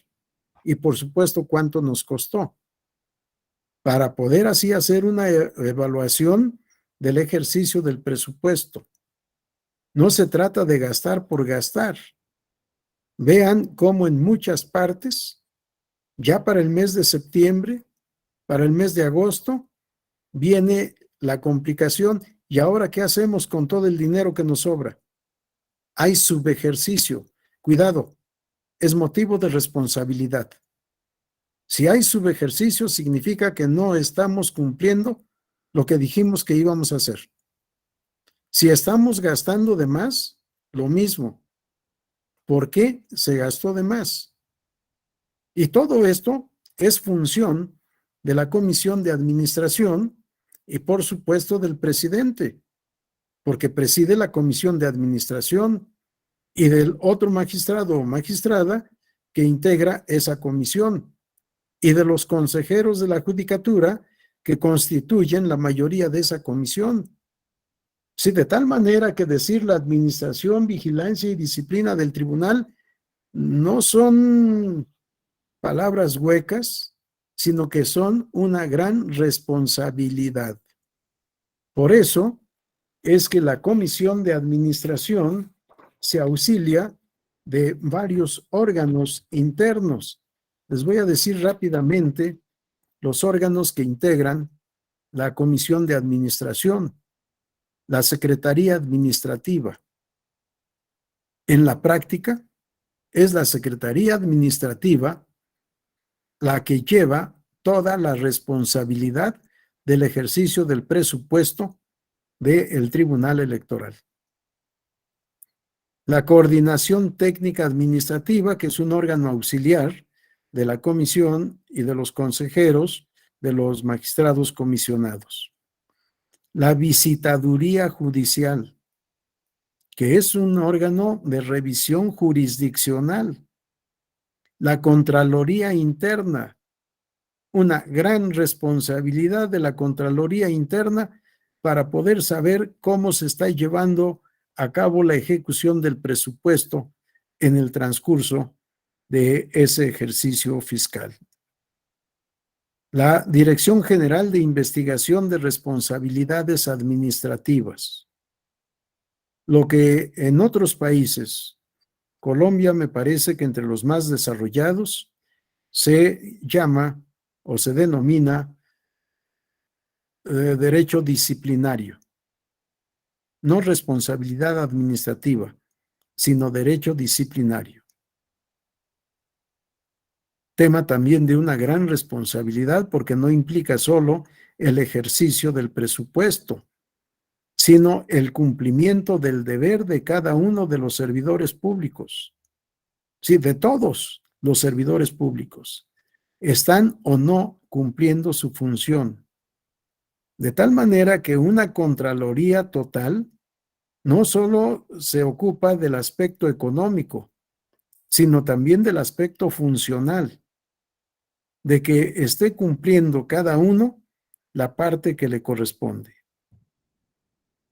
Y, por supuesto, cuánto nos costó. Para poder así hacer una evaluación del ejercicio del presupuesto. No se trata de gastar por gastar. Vean cómo en muchas partes, ya para el mes de septiembre, para el mes de agosto, viene la complicación. ¿Y ahora qué hacemos con todo el dinero que nos sobra? Hay subejercicio. Cuidado, es motivo de responsabilidad. Si hay subejercicio, significa que no estamos cumpliendo lo que dijimos que íbamos a hacer. Si estamos gastando de más, lo mismo. ¿Por qué se gastó de más? Y todo esto es función de la Comisión de Administración y, por supuesto, del presidente, porque preside la Comisión de Administración y del otro magistrado o magistrada que integra esa comisión y de los consejeros de la judicatura que constituyen la mayoría de esa comisión. Sí, de tal manera que decir la administración, vigilancia y disciplina del tribunal no son palabras huecas, sino que son una gran responsabilidad. Por eso es que la comisión de administración se auxilia de varios órganos internos. Les voy a decir rápidamente los órganos que integran la comisión de administración. La Secretaría Administrativa. En la práctica, es la Secretaría Administrativa la que lleva toda la responsabilidad del ejercicio del presupuesto del Tribunal Electoral. La Coordinación Técnica Administrativa, que es un órgano auxiliar de la comisión y de los consejeros de los magistrados comisionados. La Visitaduría Judicial, que es un órgano de revisión jurisdiccional. La Contraloría Interna, una gran responsabilidad de la Contraloría Interna para poder saber cómo se está llevando a cabo la ejecución del presupuesto en el transcurso de ese ejercicio fiscal. La Dirección General de Investigación de Responsabilidades Administrativas. Lo que en otros países, Colombia me parece que entre los más desarrollados, se llama o se denomina derecho disciplinario. No responsabilidad administrativa, sino derecho disciplinario. Tema también de una gran responsabilidad porque no implica solo el ejercicio del presupuesto, sino el cumplimiento del deber de cada uno de los servidores públicos. Sí, de todos los servidores públicos. ¿Están o no cumpliendo su función? De tal manera que una Contraloría total no solo se ocupa del aspecto económico, sino también del aspecto funcional, de que esté cumpliendo cada uno la parte que le corresponde.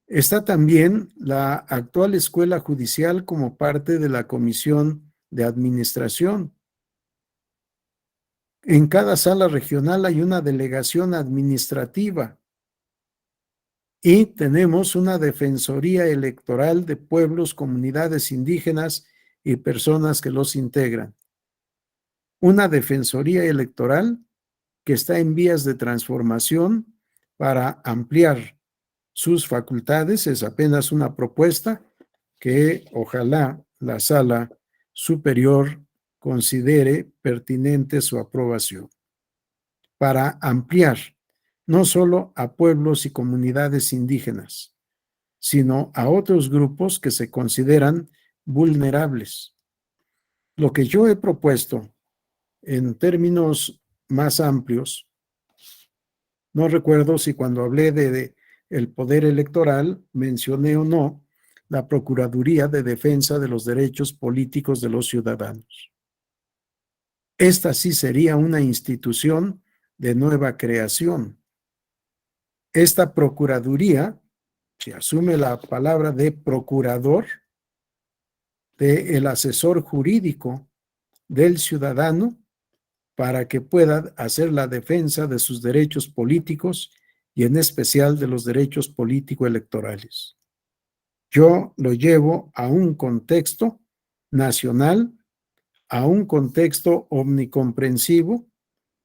Está también la actual Escuela Judicial como parte de la Comisión de Administración. En cada sala regional hay una delegación administrativa y tenemos una Defensoría Electoral de pueblos, comunidades indígenas y personas que los integran. Una Defensoría Electoral que está en vías de transformación para ampliar sus facultades. Es apenas una propuesta que ojalá la Sala Superior considere pertinente su aprobación para ampliar no solo a pueblos y comunidades indígenas, sino a otros grupos que se consideran vulnerables. Lo que yo he propuesto en términos más amplios, no recuerdo si cuando hablé de el poder electoral mencioné o no la Procuraduría de Defensa de los Derechos Políticos de los Ciudadanos. Esta sí sería una institución de nueva creación. Esta Procuraduría, si asume la palabra de procurador, del asesor jurídico del ciudadano, para que pueda hacer la defensa de sus derechos políticos y en especial de los derechos político-electorales. Yo lo llevo a un contexto nacional, a un contexto omnicomprensivo,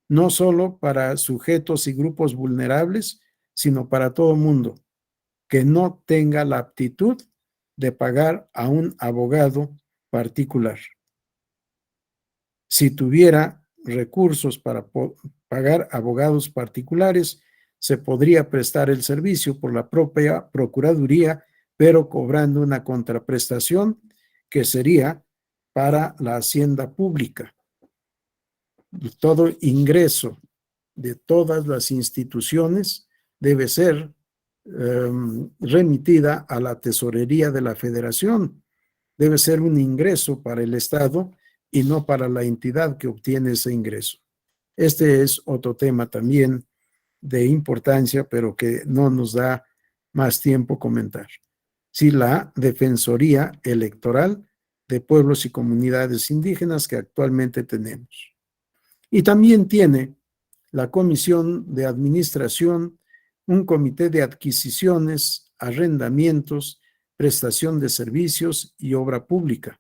no solo para sujetos y grupos vulnerables, sino para todo el mundo que no tenga la aptitud de pagar a un abogado particular. Si tuviera recursos para pagar abogados particulares, se podría prestar el servicio por la propia Procuraduría, pero cobrando una contraprestación que sería para la hacienda pública. Todo ingreso de todas las instituciones debe ser remitida a la tesorería de la Federación. Debe ser un ingreso para el Estado y no para la entidad que obtiene ese ingreso. Este es otro tema también de importancia, pero que no nos da más tiempo comentar. Sí, la Defensoría Electoral de Pueblos y Comunidades Indígenas que actualmente tenemos. Y también tiene la Comisión de Administración, un comité de adquisiciones, arrendamientos, prestación de servicios y obra pública,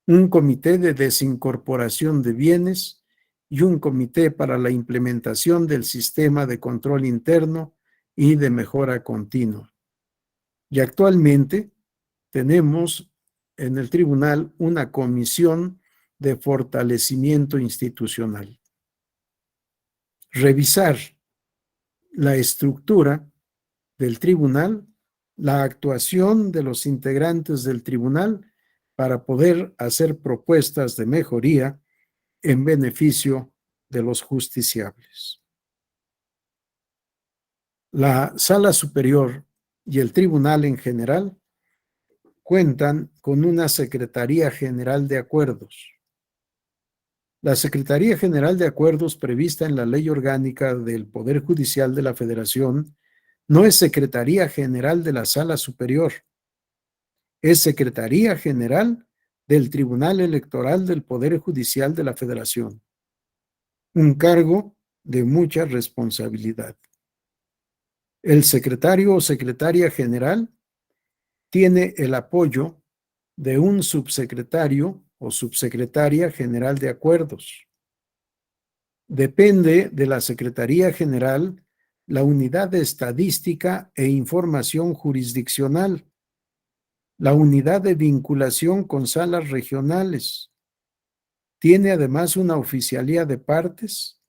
un comité de desincorporación de bienes y un comité para la implementación del sistema de control interno y de mejora continua. Y actualmente tenemos en el tribunal una comisión de fortalecimiento institucional. Revisar la estructura del tribunal, la actuación de los integrantes del tribunal para poder hacer propuestas de mejoría en beneficio de los justiciables. La Sala Superior y el tribunal en general cuentan con una Secretaría General de Acuerdos. La Secretaría General de Acuerdos prevista en la Ley Orgánica del Poder Judicial de la Federación no es Secretaría General de la Sala Superior, es Secretaría General del Tribunal Electoral del Poder Judicial de la Federación, un cargo de mucha responsabilidad. El secretario o secretaria general tiene el apoyo de un subsecretario o subsecretaria general de acuerdos. Depende de la Secretaría General la Unidad de Estadística e Información Jurisdiccional, la Unidad de Vinculación con Salas Regionales. Tiene además una oficialía de partes,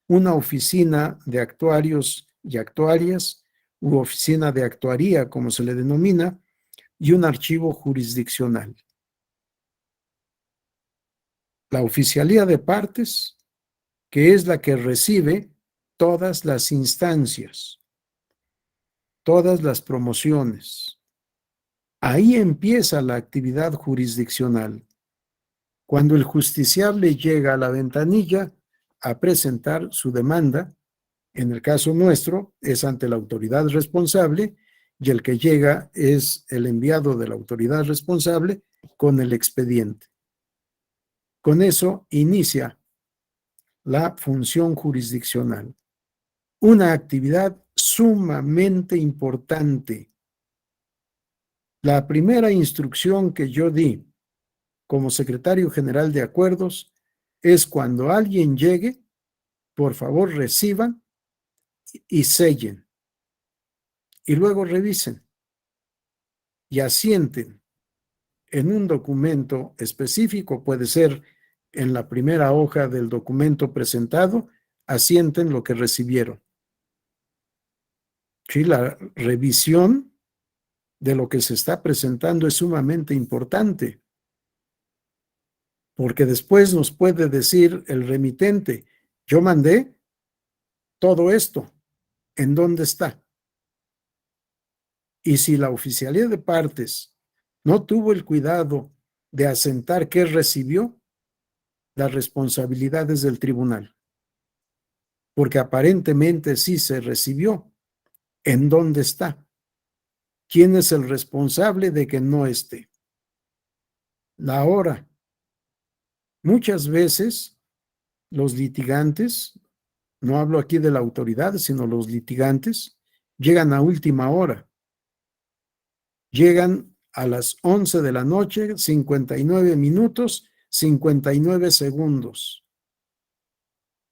una oficina de actuarios y actuarias, u oficina de actuaría, como se le denomina, y un archivo jurisdiccional. La oficialía de partes, que es la que recibe todas las instancias, todas las promociones. Ahí empieza la actividad jurisdiccional. Cuando el justiciable llega a la ventanilla a presentar su demanda, en el caso nuestro es ante la autoridad responsable y el que llega es el enviado de la autoridad responsable con el expediente. Con eso inicia la función jurisdiccional. Una actividad sumamente importante. La primera instrucción que yo di como secretario general de acuerdos es cuando alguien llegue, por favor reciban y sellen. Y luego revisen y asienten en un documento específico, puede ser en la primera hoja del documento presentado, asienten lo que recibieron. Sí, la revisión de lo que se está presentando es sumamente importante, porque después nos puede decir el remitente, yo mandé todo esto, ¿en dónde está? Y si la oficialía de partes no tuvo el cuidado de asentar qué recibió, la responsabilidad es del tribunal, porque aparentemente sí se recibió, ¿en dónde está? ¿Quién es el responsable de que no esté? La hora. Muchas veces los litigantes, no hablo aquí de la autoridad, sino los litigantes, llegan a última hora. Llegan a las 11 de la noche, 59 minutos, 59 segundos.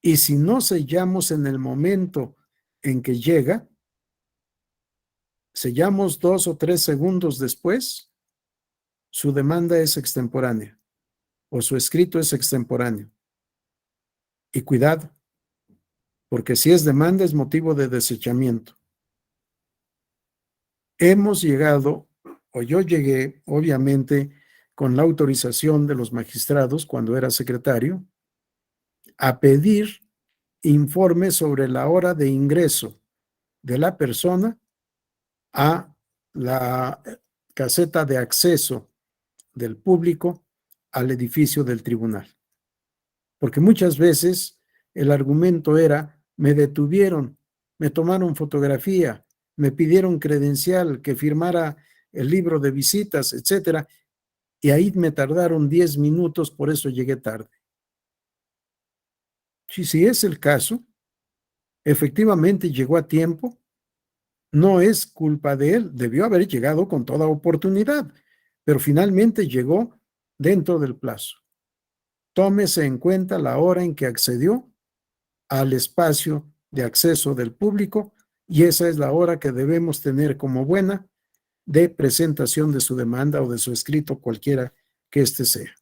Y si no sellamos en el momento en que llega, sellamos 2 o 3 segundos después, su demanda es extemporánea o su escrito es extemporáneo. Y cuidado, porque si es demanda es motivo de desechamiento. Hemos llegado, o yo llegué, obviamente, con la autorización de los magistrados cuando era secretario, a pedir informes sobre la hora de ingreso de la persona a la caseta de acceso del público al edificio del tribunal. Porque muchas veces el argumento era, me detuvieron, me tomaron fotografía, me pidieron credencial, que firmara el libro de visitas, etcétera, y ahí me tardaron 10 minutos, por eso llegué tarde. Si es el caso, efectivamente llegó a tiempo, no es culpa de él, debió haber llegado con toda oportunidad, pero finalmente llegó dentro del plazo. Tómese en cuenta la hora en que accedió al espacio de acceso del público y esa es la hora que debemos tener como buena de presentación de su demanda o de su escrito, cualquiera que éste sea.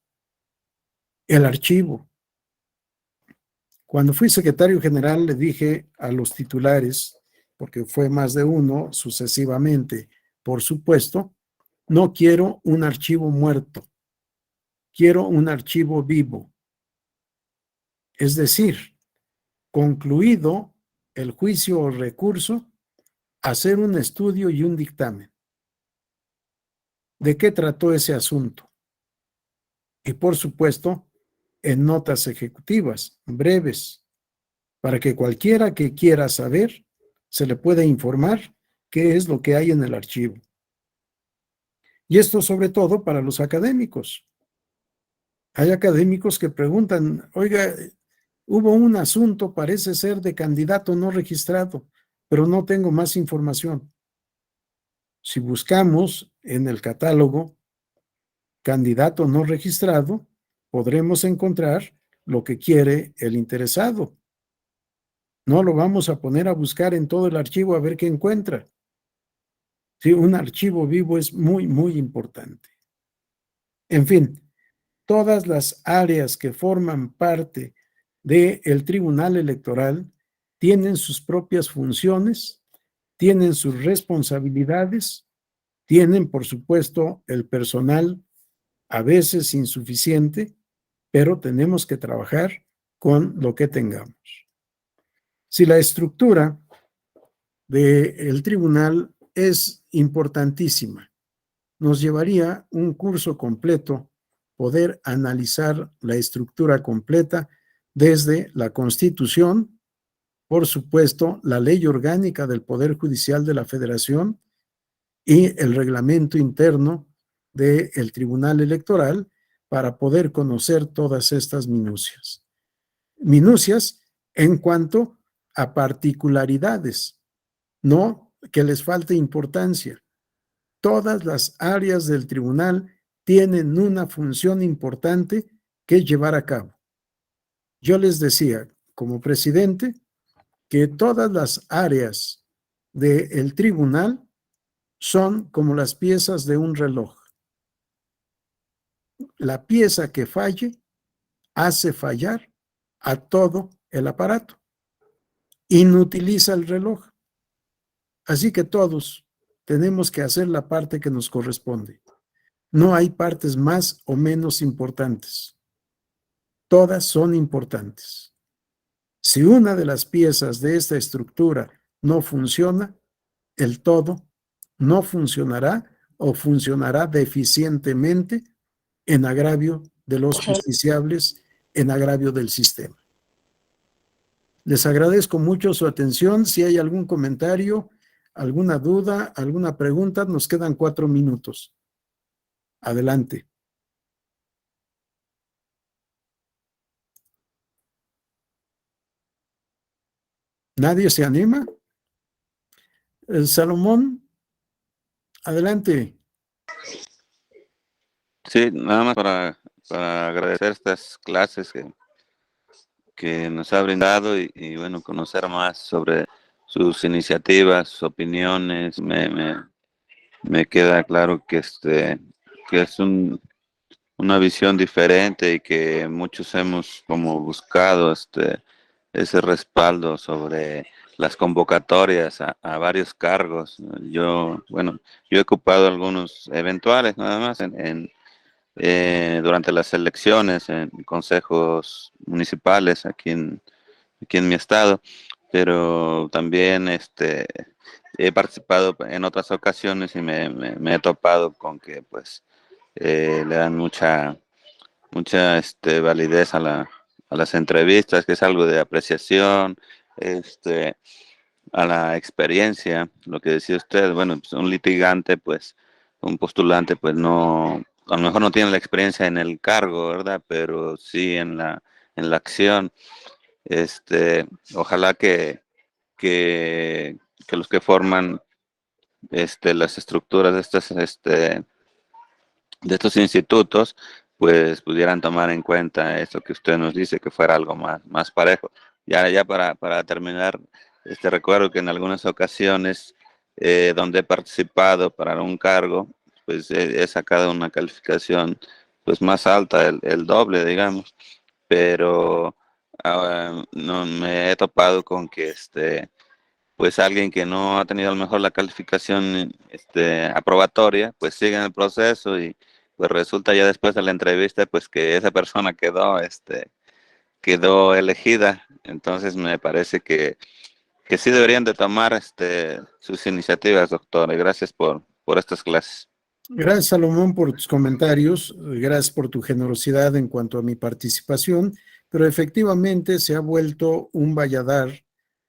El archivo. Cuando fui secretario general le dije a los titulares, porque fue más de uno sucesivamente, por supuesto, no quiero un archivo muerto, quiero un archivo vivo. Es decir, concluido el juicio o recurso, hacer un estudio y un dictamen. ¿De qué trató ese asunto? Y por supuesto, en notas ejecutivas, breves, para que cualquiera que quiera saber se le pueda informar qué es lo que hay en el archivo. Y esto sobre todo para los académicos. Hay académicos que preguntan, oiga, hubo un asunto, parece ser de candidato no registrado, pero no tengo más información. Si buscamos en el catálogo candidato no registrado, podremos encontrar lo que quiere el interesado. No lo vamos a poner a buscar en todo el archivo a ver qué encuentra. Sí, un archivo vivo es muy, muy importante. En fin, todas las áreas que forman parte del Tribunal Electoral tienen sus propias funciones, tienen sus responsabilidades, tienen, por supuesto, el personal a veces insuficiente, pero tenemos que trabajar con lo que tengamos. Si la estructura del tribunal es importantísima, nos llevaría un curso completo poder analizar la estructura completa desde la Constitución, por supuesto, la Ley Orgánica del Poder Judicial de la Federación y el reglamento interno del Tribunal Electoral para poder conocer todas estas minucias. Minucias en cuanto a particularidades, no que les falte importancia. Todas las áreas del tribunal tienen una función importante que llevar a cabo. Yo les decía, como presidente, que todas las áreas del tribunal son como las piezas de un reloj. La pieza que falle hace fallar a todo el aparato. Inutiliza el reloj. Así que todos tenemos que hacer la parte que nos corresponde. No hay partes más o menos importantes. Todas son importantes. Si una de las piezas de esta estructura no funciona, el todo no funcionará o funcionará deficientemente en agravio de los justiciables, en agravio del sistema. Les agradezco mucho su atención. Si hay algún comentario, alguna duda, alguna pregunta, nos quedan 4 minutos. Adelante. ¿Nadie se anima? Salomón, adelante. Sí, nada más para agradecer estas clases que nos ha brindado y bueno, conocer más sobre sus iniciativas, sus opiniones. Me queda claro que es una visión diferente y que muchos hemos como buscado ese respaldo sobre las convocatorias a varios cargos. Bueno, yo he ocupado algunos eventuales nada más durante las elecciones en consejos municipales aquí en mi estado, pero también he participado en otras ocasiones y me he topado con que pues le dan mucha validez a las entrevistas, que es algo de apreciación, este, a la experiencia, lo que decía usted, bueno, pues un litigante, pues, un postulante, pues no, a lo mejor no tiene la experiencia en el cargo, ¿verdad? Pero sí en la acción. Este, ojalá que, que los que forman las estructuras de estos institutos, pues pudieran tomar en cuenta esto que usted nos dice, que fuera algo más parejo. Ya para terminar, recuerdo que en algunas ocasiones donde he participado para un cargo, pues he sacado una calificación pues más alta, el doble, digamos, pero no me he topado con que pues alguien que no ha tenido a lo mejor la calificación aprobatoria, pues sigue en el proceso y pues resulta ya después de la entrevista pues que esa persona quedó elegida. Entonces me parece que sí deberían de tomar sus iniciativas, doctor, y gracias por estas clases. Gracias, Salomón, por tus comentarios. Gracias por tu generosidad en cuanto a mi participación, pero efectivamente se ha vuelto un valladar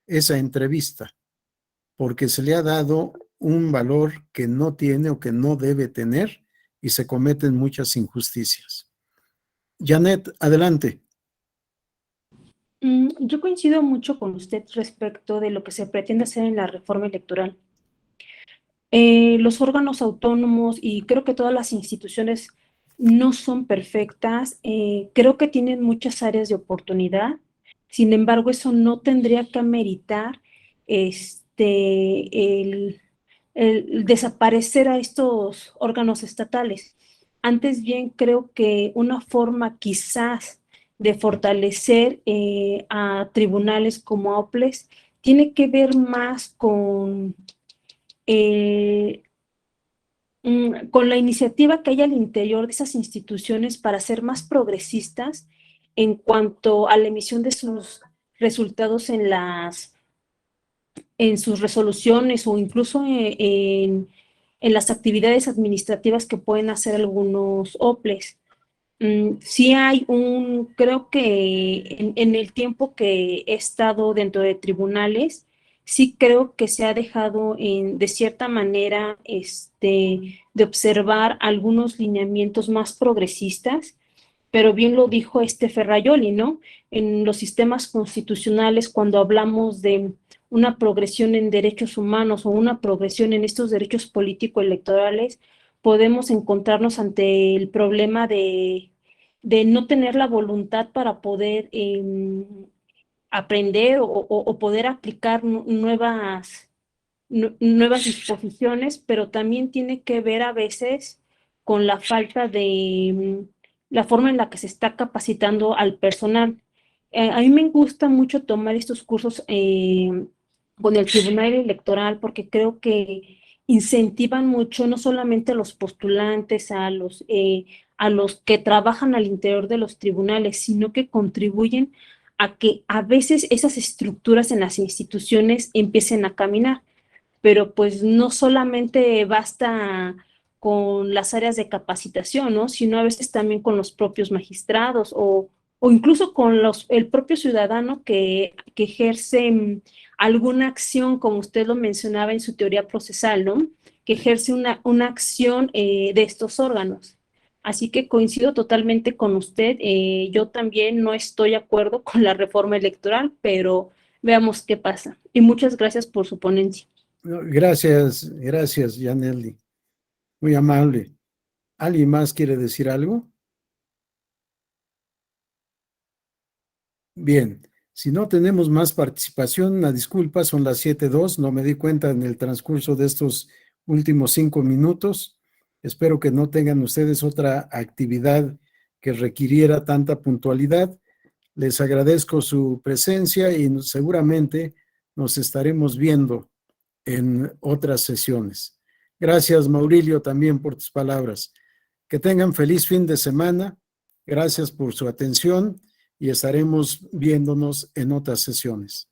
esa entrevista, porque se le ha dado un valor que no tiene o que no debe tener y se cometen muchas injusticias. Janet, adelante. Yo coincido mucho con usted respecto de lo que se pretende hacer en la reforma electoral. Los órganos autónomos y creo que todas las instituciones no son perfectas, creo que tienen muchas áreas de oportunidad. Sin embargo, eso no tendría que ameritar el desaparecer a estos órganos estatales. Antes bien, creo que una forma quizás de fortalecer a tribunales como OPLES tiene que ver más con la iniciativa que hay al interior de esas instituciones para ser más progresistas en cuanto a la emisión de sus resultados en sus resoluciones o incluso en las actividades administrativas que pueden hacer algunos OPLES. Sí hay creo que en el tiempo que he estado dentro de tribunales, sí creo que se ha dejado de cierta manera de observar algunos lineamientos más progresistas, pero bien lo dijo Ferrajoli, ¿no? En los sistemas constitucionales, cuando hablamos de una progresión en derechos humanos o una progresión en estos derechos político-electorales, podemos encontrarnos ante el problema de no tener la voluntad para poder aprender o poder aplicar nuevas disposiciones, pero también tiene que ver a veces con la falta de la forma en la que se está capacitando al personal. A mí me gusta mucho tomar estos cursos con el Tribunal Electoral porque creo que incentivan mucho no solamente a los postulantes, a los que trabajan al interior de los tribunales, sino que contribuyen a que a veces esas estructuras en las instituciones empiecen a caminar, pero pues no solamente basta con las áreas de capacitación, ¿no? Sino a veces también con los propios magistrados o incluso con el propio ciudadano que ejerce alguna acción, como usted lo mencionaba en su teoría procesal, ¿no? Que ejerce una acción de estos órganos. Así que coincido totalmente con usted. Yo también no estoy de acuerdo con la reforma electoral, pero veamos qué pasa. Y muchas gracias por su ponencia. Gracias, Yaneli. Muy amable. ¿Alguien más quiere decir algo? Bien, si no tenemos más participación, una disculpa, son las 7:02, no me di cuenta en el transcurso de estos últimos 5 minutos. Espero que no tengan ustedes otra actividad que requiriera tanta puntualidad. Les agradezco su presencia y seguramente nos estaremos viendo en otras sesiones. Gracias, Maurilio, también por tus palabras. Que tengan feliz fin de semana. Gracias por su atención y estaremos viéndonos en otras sesiones.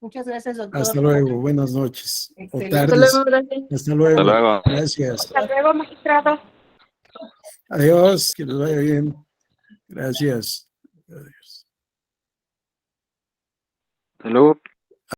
Muchas gracias, doctor. Hasta luego. Buenas noches. O Excelente. Hasta tardes. luego, gracias. Hasta luego. Hasta luego. Gracias. Hasta luego, magistrado. Adiós. Que les vaya bien. Gracias. Adiós. Hasta luego.